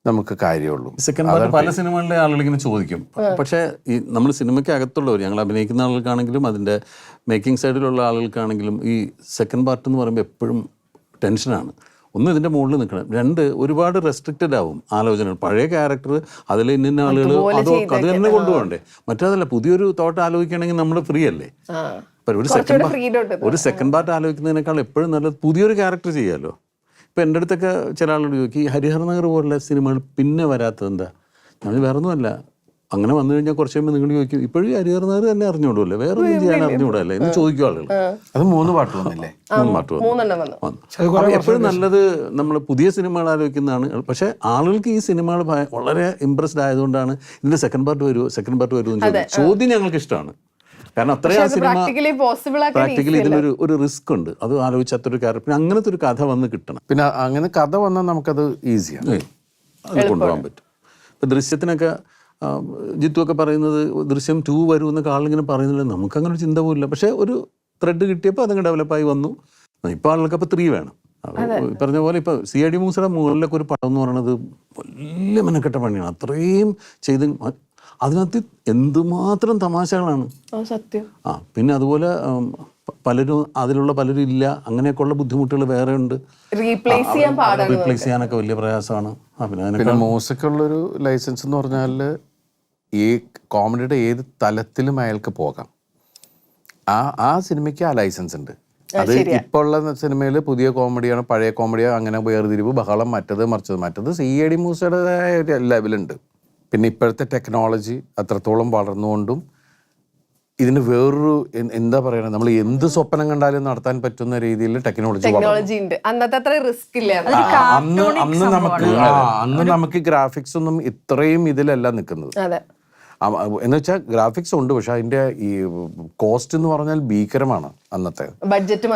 നമുക്ക് കാര്യമുള്ളൂ. സെക്കൻഡ് പാർട്ട് പല സിനിമകളിലെ ആളുകൾ ഇങ്ങനെ ചോദിക്കും. പക്ഷേ ഈ നമ്മൾ സിനിമയ്ക്ക് അകത്തുള്ളവർ, ഞങ്ങൾ അഭിനയിക്കുന്ന ആളുകൾക്കാണെങ്കിലും അതിൻ്റെ മേക്കിംഗ് സൈഡിലുള്ള ആളുകൾക്കാണെങ്കിലും ഈ സെക്കൻഡ് പാർട്ട് എന്ന് പറയുമ്പോൾ എപ്പോഴും ടെൻഷനാണ്. ഒന്ന്, ഇതിൻ്റെ മുകളിൽ നിൽക്കണം. 2, ഒരുപാട് റെസ്ട്രിക്റ്റഡ് ആവും ആലോചനകൾ. പഴയ ക്യാരക്ടർ അതിൽ ഇന്ന ആളുകൾ അത് തന്നെ കൊണ്ടുപോകണ്ടേ. മറ്റേതല്ല, പുതിയൊരു തോട്ട് ആലോചിക്കുകയാണെങ്കിൽ നമ്മൾ ഫ്രീ അല്ലേ. ഒരു സെക്കൻഡ് പാർട്ട് ആലോചിക്കുന്നതിനേക്കാൾ എപ്പോഴും നല്ലത് പുതിയൊരു ക്യാരക്ടർ ചെയ്യാമല്ലോ. ഇപ്പം എൻ്റെ അടുത്തൊക്കെ ചില ആളുകൾ ചോദിക്കും, ഈ ഹരിഹർ നഗർ പോലുള്ള സിനിമകൾ പിന്നെ വരാത്തത് എന്താ? ഞാൻ വേറെ ഒന്നുമല്ല, അങ്ങനെ വന്നു കഴിഞ്ഞാൽ കുറച്ച് കഴിയുമ്പോൾ നിങ്ങൾ ചോദിക്കും, ഇപ്പോഴും ഹരിഹർ നഗർ തന്നെ അറിഞ്ഞുകൂടല്ലേ, വേറെ ഒന്നും ചെയ്യാൻ അറിഞ്ഞുകൂടല്ലേ എന്ന് ചോദിക്കും ആളുകൾ. അത് 3 പാർട്ട് വന്നില്ലേ? 3 പാർട്ട് വന്നു. എപ്പോഴും നല്ലത് നമ്മൾ പുതിയ സിനിമകൾ ആലോചിക്കുന്നതാണ്. പക്ഷേ ആളുകൾക്ക് ഈ സിനിമകൾ വളരെ ഇമ്പ്രസ്ഡ് ആയതുകൊണ്ടാണ് ഇതിൻ്റെ സെക്കൻഡ് പാർട്ട് വരുമെന്ന് ചോദ്യം ഞങ്ങൾക്ക് ഇഷ്ടമാണ്. കാരണം അത്രയും ആ സിനിമ പ്രാക്ടിക്കലി ഇതിനൊരു റിസ്ക് ഉണ്ട്. അത് ആലോചിച്ചാത്തൊരു കാര്യം. പിന്നെ അങ്ങനത്തെ ഒരു കഥ വന്ന് കിട്ടണം. പിന്നെ അങ്ങനെ കഥ വന്നാൽ നമുക്കത് ഈസിയാണ്, അത് കൊണ്ടുപോകാൻ പറ്റും. ഇപ്പം ദൃശ്യത്തിനൊക്കെ ജിത്തുവൊക്കെ പറയുന്നത് ദൃശ്യം 2 വരുമെന്നൊക്കെ ആളിങ്ങനെ പറയുന്നില്ല. നമുക്കങ്ങനെ ഒരു ചിന്ത പോലില്ല. പക്ഷേ ഒരു ത്രെഡ് കിട്ടിയപ്പോൾ അതങ്ങ് ഡെവലപ്പായി വന്നു. ഇപ്പോൾ ആളുകൾക്ക് അപ്പോൾ 3 വേണം. പറഞ്ഞ പോലെ ഇപ്പോൾ CID മൂസയുടെ മുകളിലൊക്കെ ഒരു പടം എന്ന് പറയുന്നത് വലിയ മെനക്കെട്ട പണിയാണ്. അത്രയും ചെയ്ത് അതിനകത്ത് എന്തുമാത്രം തമാശകളാണ്. പിന്നെ അതുപോലെ അതിലുള്ള പലരും ഇല്ല, അങ്ങനെയൊക്കെയുള്ള ബുദ്ധിമുട്ടുകൾ വേറെ ഉണ്ട്. റീപ്ലേസ് ചെയ്യാനൊക്കെ വലിയ പ്രയാസമാണ്. പിന്നെ മൂസക്കുള്ളൊരു ലൈസൻസ് എന്ന് പറഞ്ഞാൽ ഈ കോമഡിയുടെ ഏത് തലത്തിലും അയാൾക്ക് പോകാം. ആ സിനിമയ്ക്ക് ആ ലൈസൻസ് ഉണ്ട്. അത് ഇപ്പോൾ ഉള്ള സിനിമയിൽ പുതിയ കോമഡിയാണ്, പഴയ കോമഡിയാണ്, അങ്ങനെ വേർതിരിവ്, ബഹളം, മറ്റത് CID മൂസയുടേതായ ലെവലുണ്ട്. പിന്നെ ഇപ്പോഴത്തെ ടെക്നോളജി അത്രത്തോളം വളർന്നുകൊണ്ടും ഇതിന് വേറൊരു എന്താ പറയുക, നമ്മൾ എന്ത് സ്വപ്നം കണ്ടാലും നടത്താൻ പറ്റുന്ന രീതിയിൽ ടെക്നോളജി ടെക്നോളജി ഉണ്ട്. അന്നത്തെ അത്ര റിസ്ക് ഇല്ല. അന്ന് നമുക്ക് ഗ്രാഫിക്സ് ഒന്നും ഇത്രയും ഇതിലല്ല നിൽക്കുന്നത്. അതെ. എന്ന് വെച്ചാൽ ഗ്രാഫിക്സ് ഉണ്ട്, പക്ഷെ അതിന്റെ ഈ കോസ്റ്റ് എന്ന് പറഞ്ഞാൽ ഭീകരമാണ്. അന്നത്തെ ബഡ്ജറ്റ്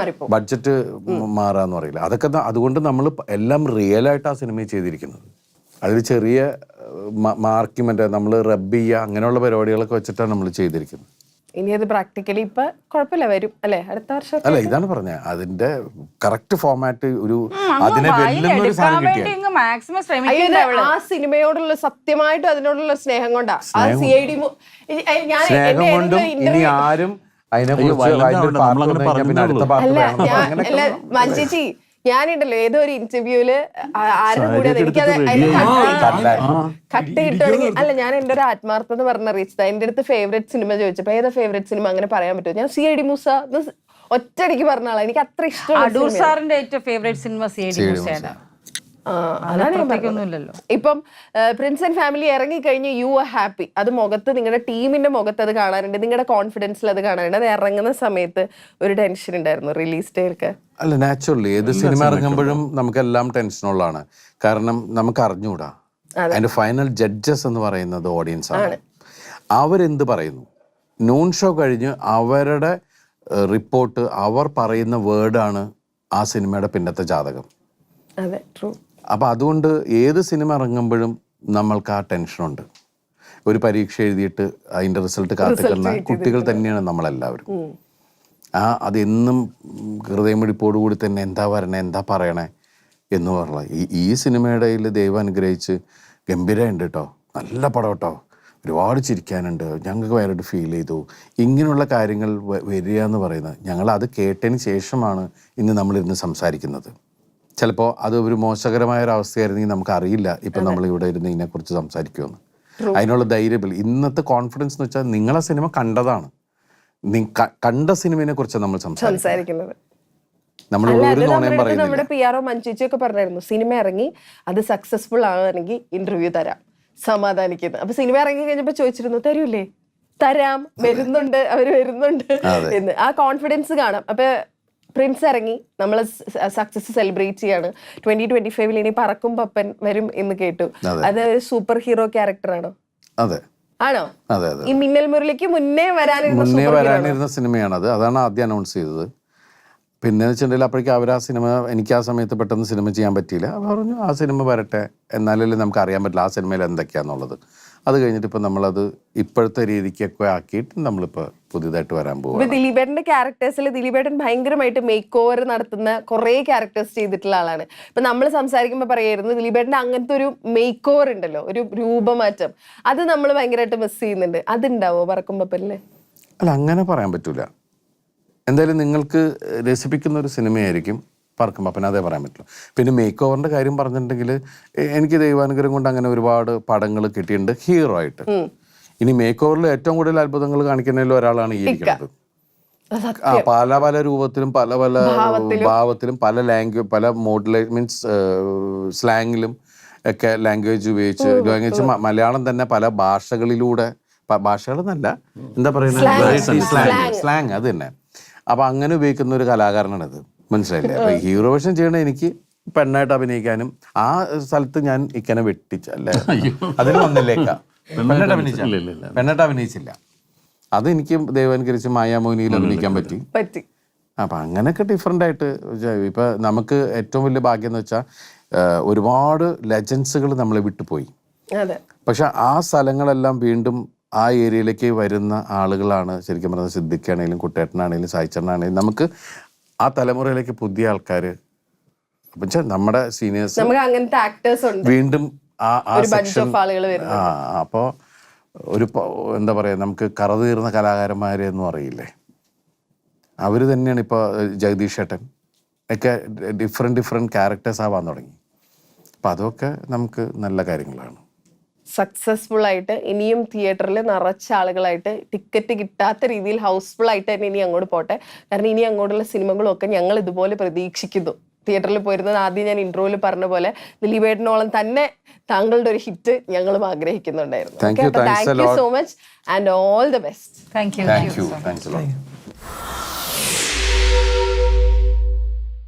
മാറാന്ന് പറയില്ല. അതൊക്കെ അതുകൊണ്ട് നമ്മൾ എല്ലാം റിയൽ ആയിട്ട് ആ സിനിമയിൽ ചെയ്തിരിക്കുന്നത്. അതിൽ ചെറിയ മാർക്കി മറ്റേ നമ്മൾ റബ്ബ് ചെയ്യുക അങ്ങനെയുള്ള പരിപാടികളൊക്കെ വെച്ചിട്ടാണ് നമ്മൾ ചെയ്തിരിക്കുന്നത്. ഇനി അത് പ്രാക്ടിക്കലി ഇപ്പൊ കുഴപ്പമില്ല, വരും അല്ലെ അടുത്ത വർഷം. അല്ല, ഇതാണ് പറഞ്ഞ അതിന്റെ കറക്റ്റ് ഫോർമാറ്റ് ഒരു അതിനെ വെല്ലുന്നൊരു സാധനം കിട്ടിയ ആ സിനിമയോടുള്ള സത്യമായിട്ടും അതിനോടുള്ള സ്നേഹം കൊണ്ടാ. ആ CID സ്നേഹം കൊണ്ടും ഇനി ആരും അതിനെ മഞ്ചേച്ചി ഞാനുണ്ടല്ലോ ഏതോ ഒരു ഇന്റർവ്യൂല് ആരുടെ കൂടെ എനിക്കത് കട്ട് കിട്ടുവാണെങ്കിൽ അല്ല, ഞാൻ എന്റെ ഒരു ആത്മാർത്ഥം എന്ന് പറഞ്ഞ അറിയിച്ചത്. എന്റെ അടുത്ത് ഫേവറേറ്റ് സിനിമ ചോദിച്ചപ്പോ ഏതാ ഫേവറേറ്റ് സിനിമ അങ്ങനെ പറയാൻ പറ്റുമോ? ഞാൻ CID മൂസ ഒറ്റയടിക്ക് പറഞ്ഞ ആളാ. എനിക്ക് അത്ര ഇഷ്ടം. സാറിന്റെ ഏറ്റവും ഫേവറേറ്റ് സിനിമ CID മൂസയാണ്. അതാണ് ഞാൻ പറഞ്ഞത്. ഇപ്പം പ്രിൻസ് ആൻഡ് ഫാമിലി ഇറങ്ങി കഴിഞ്ഞ് യു ആർ ഹാപ്പി. അത് മുഖത്ത് നിങ്ങളുടെ ടീമിന്റെ മുഖത്ത് അത് കാണാറുണ്ട്, നിങ്ങളുടെ കോൺഫിഡൻസിൽ അത് കാണാറുണ്ട്. അത് ഇറങ്ങുന്ന സമയത്ത് ഒരു ടെൻഷൻ ഉണ്ടായിരുന്നു റിലീസ് ഡേ ഒക്കെ? അല്ല, നാച്ചുറലി ഏത് സിനിമ ഇറങ്ങുമ്പോഴും നമുക്കെല്ലാം ടെൻഷനുള്ളതാണ്. കാരണം നമുക്ക് അറിഞ്ഞുകൂടാ. അതിന്റെ ഫൈനൽ ജഡ്ജസ് എന്ന് പറയുന്നത് ഓഡിയൻസ് ആണ്. അവരെന്ത് പറയുന്നു, നൂൺ ഷോ കഴിഞ്ഞ് അവരുടെ റിപ്പോർട്ട്, അവർ പറയുന്ന വേർഡാണ് ആ സിനിമയുടെ പിന്നത്തെ ജാതകം. അതെ, ട്രൂ. അപ്പം അതുകൊണ്ട് ഏത് സിനിമ ഇറങ്ങുമ്പോഴും നമ്മൾക്ക് ആ ടെൻഷനുണ്ട്. ഒരു പരീക്ഷ എഴുതിയിട്ട് അതിൻ്റെ റിസൾട്ട് കാത്തിക്കുന്ന കുട്ടികൾ തന്നെയാണ് നമ്മളെല്ലാവരും. അതെന്നും ഹൃദയമിടിപ്പോടുകൂടി തന്നെ എന്താ വരണേ, എന്താ പറയണേ എന്ന് പറഞ്ഞ ഈ സിനിമയുടെ ദൈവം അനുഗ്രഹിച്ച് ഗംഭീരമുണ്ട് കേട്ടോ, നല്ല പടം കേട്ടോ, ഒരുപാട് ചിരിക്കാനുണ്ട്, ഞങ്ങൾക്ക് ഭയങ്കരമായിട്ട് ഫീൽ ചെയ്തു, ഇങ്ങനെയുള്ള കാര്യങ്ങൾ വരിക എന്ന് പറയുന്നത് ഞങ്ങൾ അത് കേട്ടതിന് ശേഷമാണ് ഇന്ന് നമ്മളിരുന്ന് സംസാരിക്കുന്നത്. ചിലപ്പോൾ അത് ഒരു മോശകരമായ ഒരു അവസ്ഥയായിരുന്നെങ്കിൽ നമുക്ക് അറിയില്ല ഇപ്പം നമ്മളിവിടെ ഇരുന്ന് ഇതിനെക്കുറിച്ച് സംസാരിക്കുമെന്ന്. അതിനുള്ള ധൈര്യം ഇന്നത്തെ കോൺഫിഡൻസ് എന്ന് വെച്ചാൽ നിങ്ങളെ സിനിമ കണ്ടതാണ്, കണ്ട സിനിമയെ കുറിച്ചാണ് നമ്മൾ സംസാരിക്കുന്നത്. നമ്മുടെ PRO മഞ്ജുച്ചൊക്കെ പറഞ്ഞായിരുന്നു, സിനിമ ഇറങ്ങി അത് സക്സസ്ഫുൾ ആവുകയാണെങ്കിൽ ഇന്റർവ്യൂ തരാം, സമാധാനിക്കുന്നത്. അപ്പൊ സിനിമ ഇറങ്ങി കഴിഞ്ഞപ്പോ ചോദിച്ചിരുന്നു, തരൂലേ? തരാം, വരുന്നുണ്ട്, അവര് വരുന്നുണ്ട് എന്ന്. ആ കോൺഫിഡൻസ് കാണാം. അപ്പൊ പ്രിൻസ് ഇറങ്ങി, നമ്മൾ സക്സസ് സെലിബ്രേറ്റ് ചെയ്യാണ്. 2025 ഇനി പറക്കും പപ്പൻ വരും എന്ന് കേട്ടു. അത് ഒരു സൂപ്പർ ഹീറോ ക്യാരക്ടർ ആണോ? അതെ. ആണോ? അതെ, അതെ. ഈ മിന്നൽ മുരളിക്ക് മുന്നേ വരാനിരുന്ന സിനിമയാണത്. അതാണ് ആദ്യം അനൗൺസ് ചെയ്തത്. പിന്നെ വെച്ചിട്ടുണ്ടെങ്കിൽ അപ്പോഴേക്കും അവർ ആ സിനിമ, എനിക്ക് ആ സമയത്ത് പെട്ടെന്ന് സിനിമ ചെയ്യാൻ പറ്റിയില്ല. പറഞ്ഞു ആ സിനിമ വരട്ടെ, എന്നാലല്ലേ നമുക്ക് അറിയാൻ പറ്റില്ല ആ സിനിമയിൽ എന്തൊക്കെയാണെന്നുള്ളത്. അത് കഴിഞ്ഞിട്ട് ഇപ്പം നമ്മളത് ഇപ്പോഴത്തെ രീതിക്കൊക്കെ ആക്കിയിട്ട് നമ്മളിപ്പോൾ പുതിയതായിട്ട് വരാൻ പോകും. ദിലീപേട്ടന്റെ ക്യാരക്ടേഴ്സിൽ ദിലീപേട്ടൻ ഭയങ്കരമായിട്ട് മേക്ക് ഓവർ നടത്തുന്ന കുറേ ക്യാരക്ടേഴ്സ് ചെയ്തിട്ടുള്ള ആളാണ്. ഇപ്പം നമ്മൾ സംസാരിക്കുമ്പോൾ പറയായിരുന്നു ദിലീപേട്ടന്റെ അങ്ങനത്തെ ഒരു മേക്ക് ഓവർ ഉണ്ടല്ലോ, ഒരു രൂപമാറ്റം, അത് നമ്മൾ ഭയങ്കരമായിട്ട് മിസ് ചെയ്യുന്നുണ്ട്. അതുണ്ടാവോ പറക്കുമ്പപ്പല്ലേ? അല്ല, അങ്ങനെ പറയാൻ പറ്റൂല. എന്തായാലും നിങ്ങൾക്ക് രസിപ്പിക്കുന്ന ഒരു സിനിമയായിരിക്കും പറക്കുമ്പോൾ, അപ്പം അതേ പറയാൻ പറ്റുള്ളൂ. പിന്നെ മേക്ക് ഓവറിൻ്റെ കാര്യം പറഞ്ഞിട്ടുണ്ടെങ്കിൽ എനിക്ക് ദൈവാനുഗ്രഹം കൊണ്ട് അങ്ങനെ ഒരുപാട് പടങ്ങൾ കിട്ടിയിട്ടുണ്ട് ഹീറോ ആയിട്ട്. ഇനി മേക്ക് ഓവറിൽ ഏറ്റവും കൂടുതൽ അത്ഭുതങ്ങൾ കാണിക്കുന്നതിൽ ഒരാളാണ് ഈ ഇരിക്കുന്നത്. പല പല രൂപത്തിലും പല പല ഭാവത്തിലും പല പല മീൻസ് സ്ലാങ്ങിലും ഒക്കെ ലാംഗ്വേജ് ഉപയോഗിച്ച് മലയാളം തന്നെ പല ഭാഷകളിലൂടെ, ഭാഷകളെന്നല്ല എന്താ പറയുന്നത്, സ്ലാങ് അത് തന്നെ. അപ്പം അങ്ങനെ ഉപയോഗിക്കുന്ന ഒരു കലാകാരനാണിത്, മനസ്സിലായില്ലേ? അപ്പം ഹീറോ വേഷം ചെയ്യണ എനിക്ക് പെണ്ണായിട്ട് അഭിനയിക്കാനും ആ സ്ഥലത്ത് ഞാൻ ഇക്കനെ വെട്ടിച്ചല്ലേ, അതിന് വന്നില്ലേക്ക പെണ്ണായിട്ട് അഭിനയിച്ചില്ല. അത് എനിക്ക് ദൈവാനുകരിച്ച് മായാമോഹിനിയിൽ അഭിനയിക്കാൻ പറ്റി. അപ്പം അങ്ങനെയൊക്കെ ഡിഫറെൻ്റ് ആയിട്ട് ഇപ്പം നമുക്ക് ഏറ്റവും വലിയ ഭാഗ്യം എന്ന് വെച്ചാൽ ഒരുപാട് ലെജൻസുകൾ നമ്മളെ വിട്ടുപോയി. പക്ഷെ ആ സ്ഥലങ്ങളെല്ലാം വീണ്ടും ആ ഏരിയയിലേക്ക് വരുന്ന ആളുകളാണ് ശരിക്കും പറഞ്ഞാൽ സിദ്ദിഖാണെങ്കിലും കുട്ടേട്ടനാണെങ്കിലും സായിച്ചേട്ടനാണെങ്കിലും നമുക്ക് ആ തലമുറയിലേക്ക് പുതിയ ആൾക്കാർ, നമ്മുടെ സീനിയേഴ്സ് വീണ്ടും അപ്പോൾ ഒരു എന്താ പറയുക, നമുക്ക് കറതീർന്ന കലാകാരന്മാരെന്നും അറിയില്ലേ, അവർ തന്നെയാണ് ഇപ്പോൾ ജഗദീഷ് ഏട്ടൻ ഒക്കെ ഡിഫറെൻറ്റ് ക്യാരക്ടേഴ്സ് ആവാൻ തുടങ്ങി. അപ്പം അതൊക്കെ നമുക്ക് നല്ല കാര്യങ്ങളാണ്. സക്സസ്ഫുൾ ആയിട്ട് ഇനിയും തിയേറ്ററിൽ നിറച്ച ആളുകളായിട്ട് ടിക്കറ്റ് കിട്ടാത്ത രീതിയിൽ ഹൗസ്ഫുൾ ആയിട്ട് തന്നെ ഇനി അങ്ങോട്ട് പോട്ടെ. കാരണം ഇനി അങ്ങോട്ടുള്ള സിനിമകളും ഒക്കെ ഞങ്ങൾ ഇതുപോലെ പ്രതീക്ഷിക്കുന്നു തിയേറ്ററിൽ പോയിരുന്നത്. ആദ്യം ഞാൻ ഇൻട്രോയിൽ പറഞ്ഞ പോലെ ദിലീപേട്ടനോളം തന്നെ താങ്കളുടെ ഒരു ഹിറ്റ് ഞങ്ങളും ആഗ്രഹിക്കുന്നുണ്ടായിരുന്നു. Thank you, thanks a thank you lot. So much and all the best. Thank you. Thank you. Thanks a lot.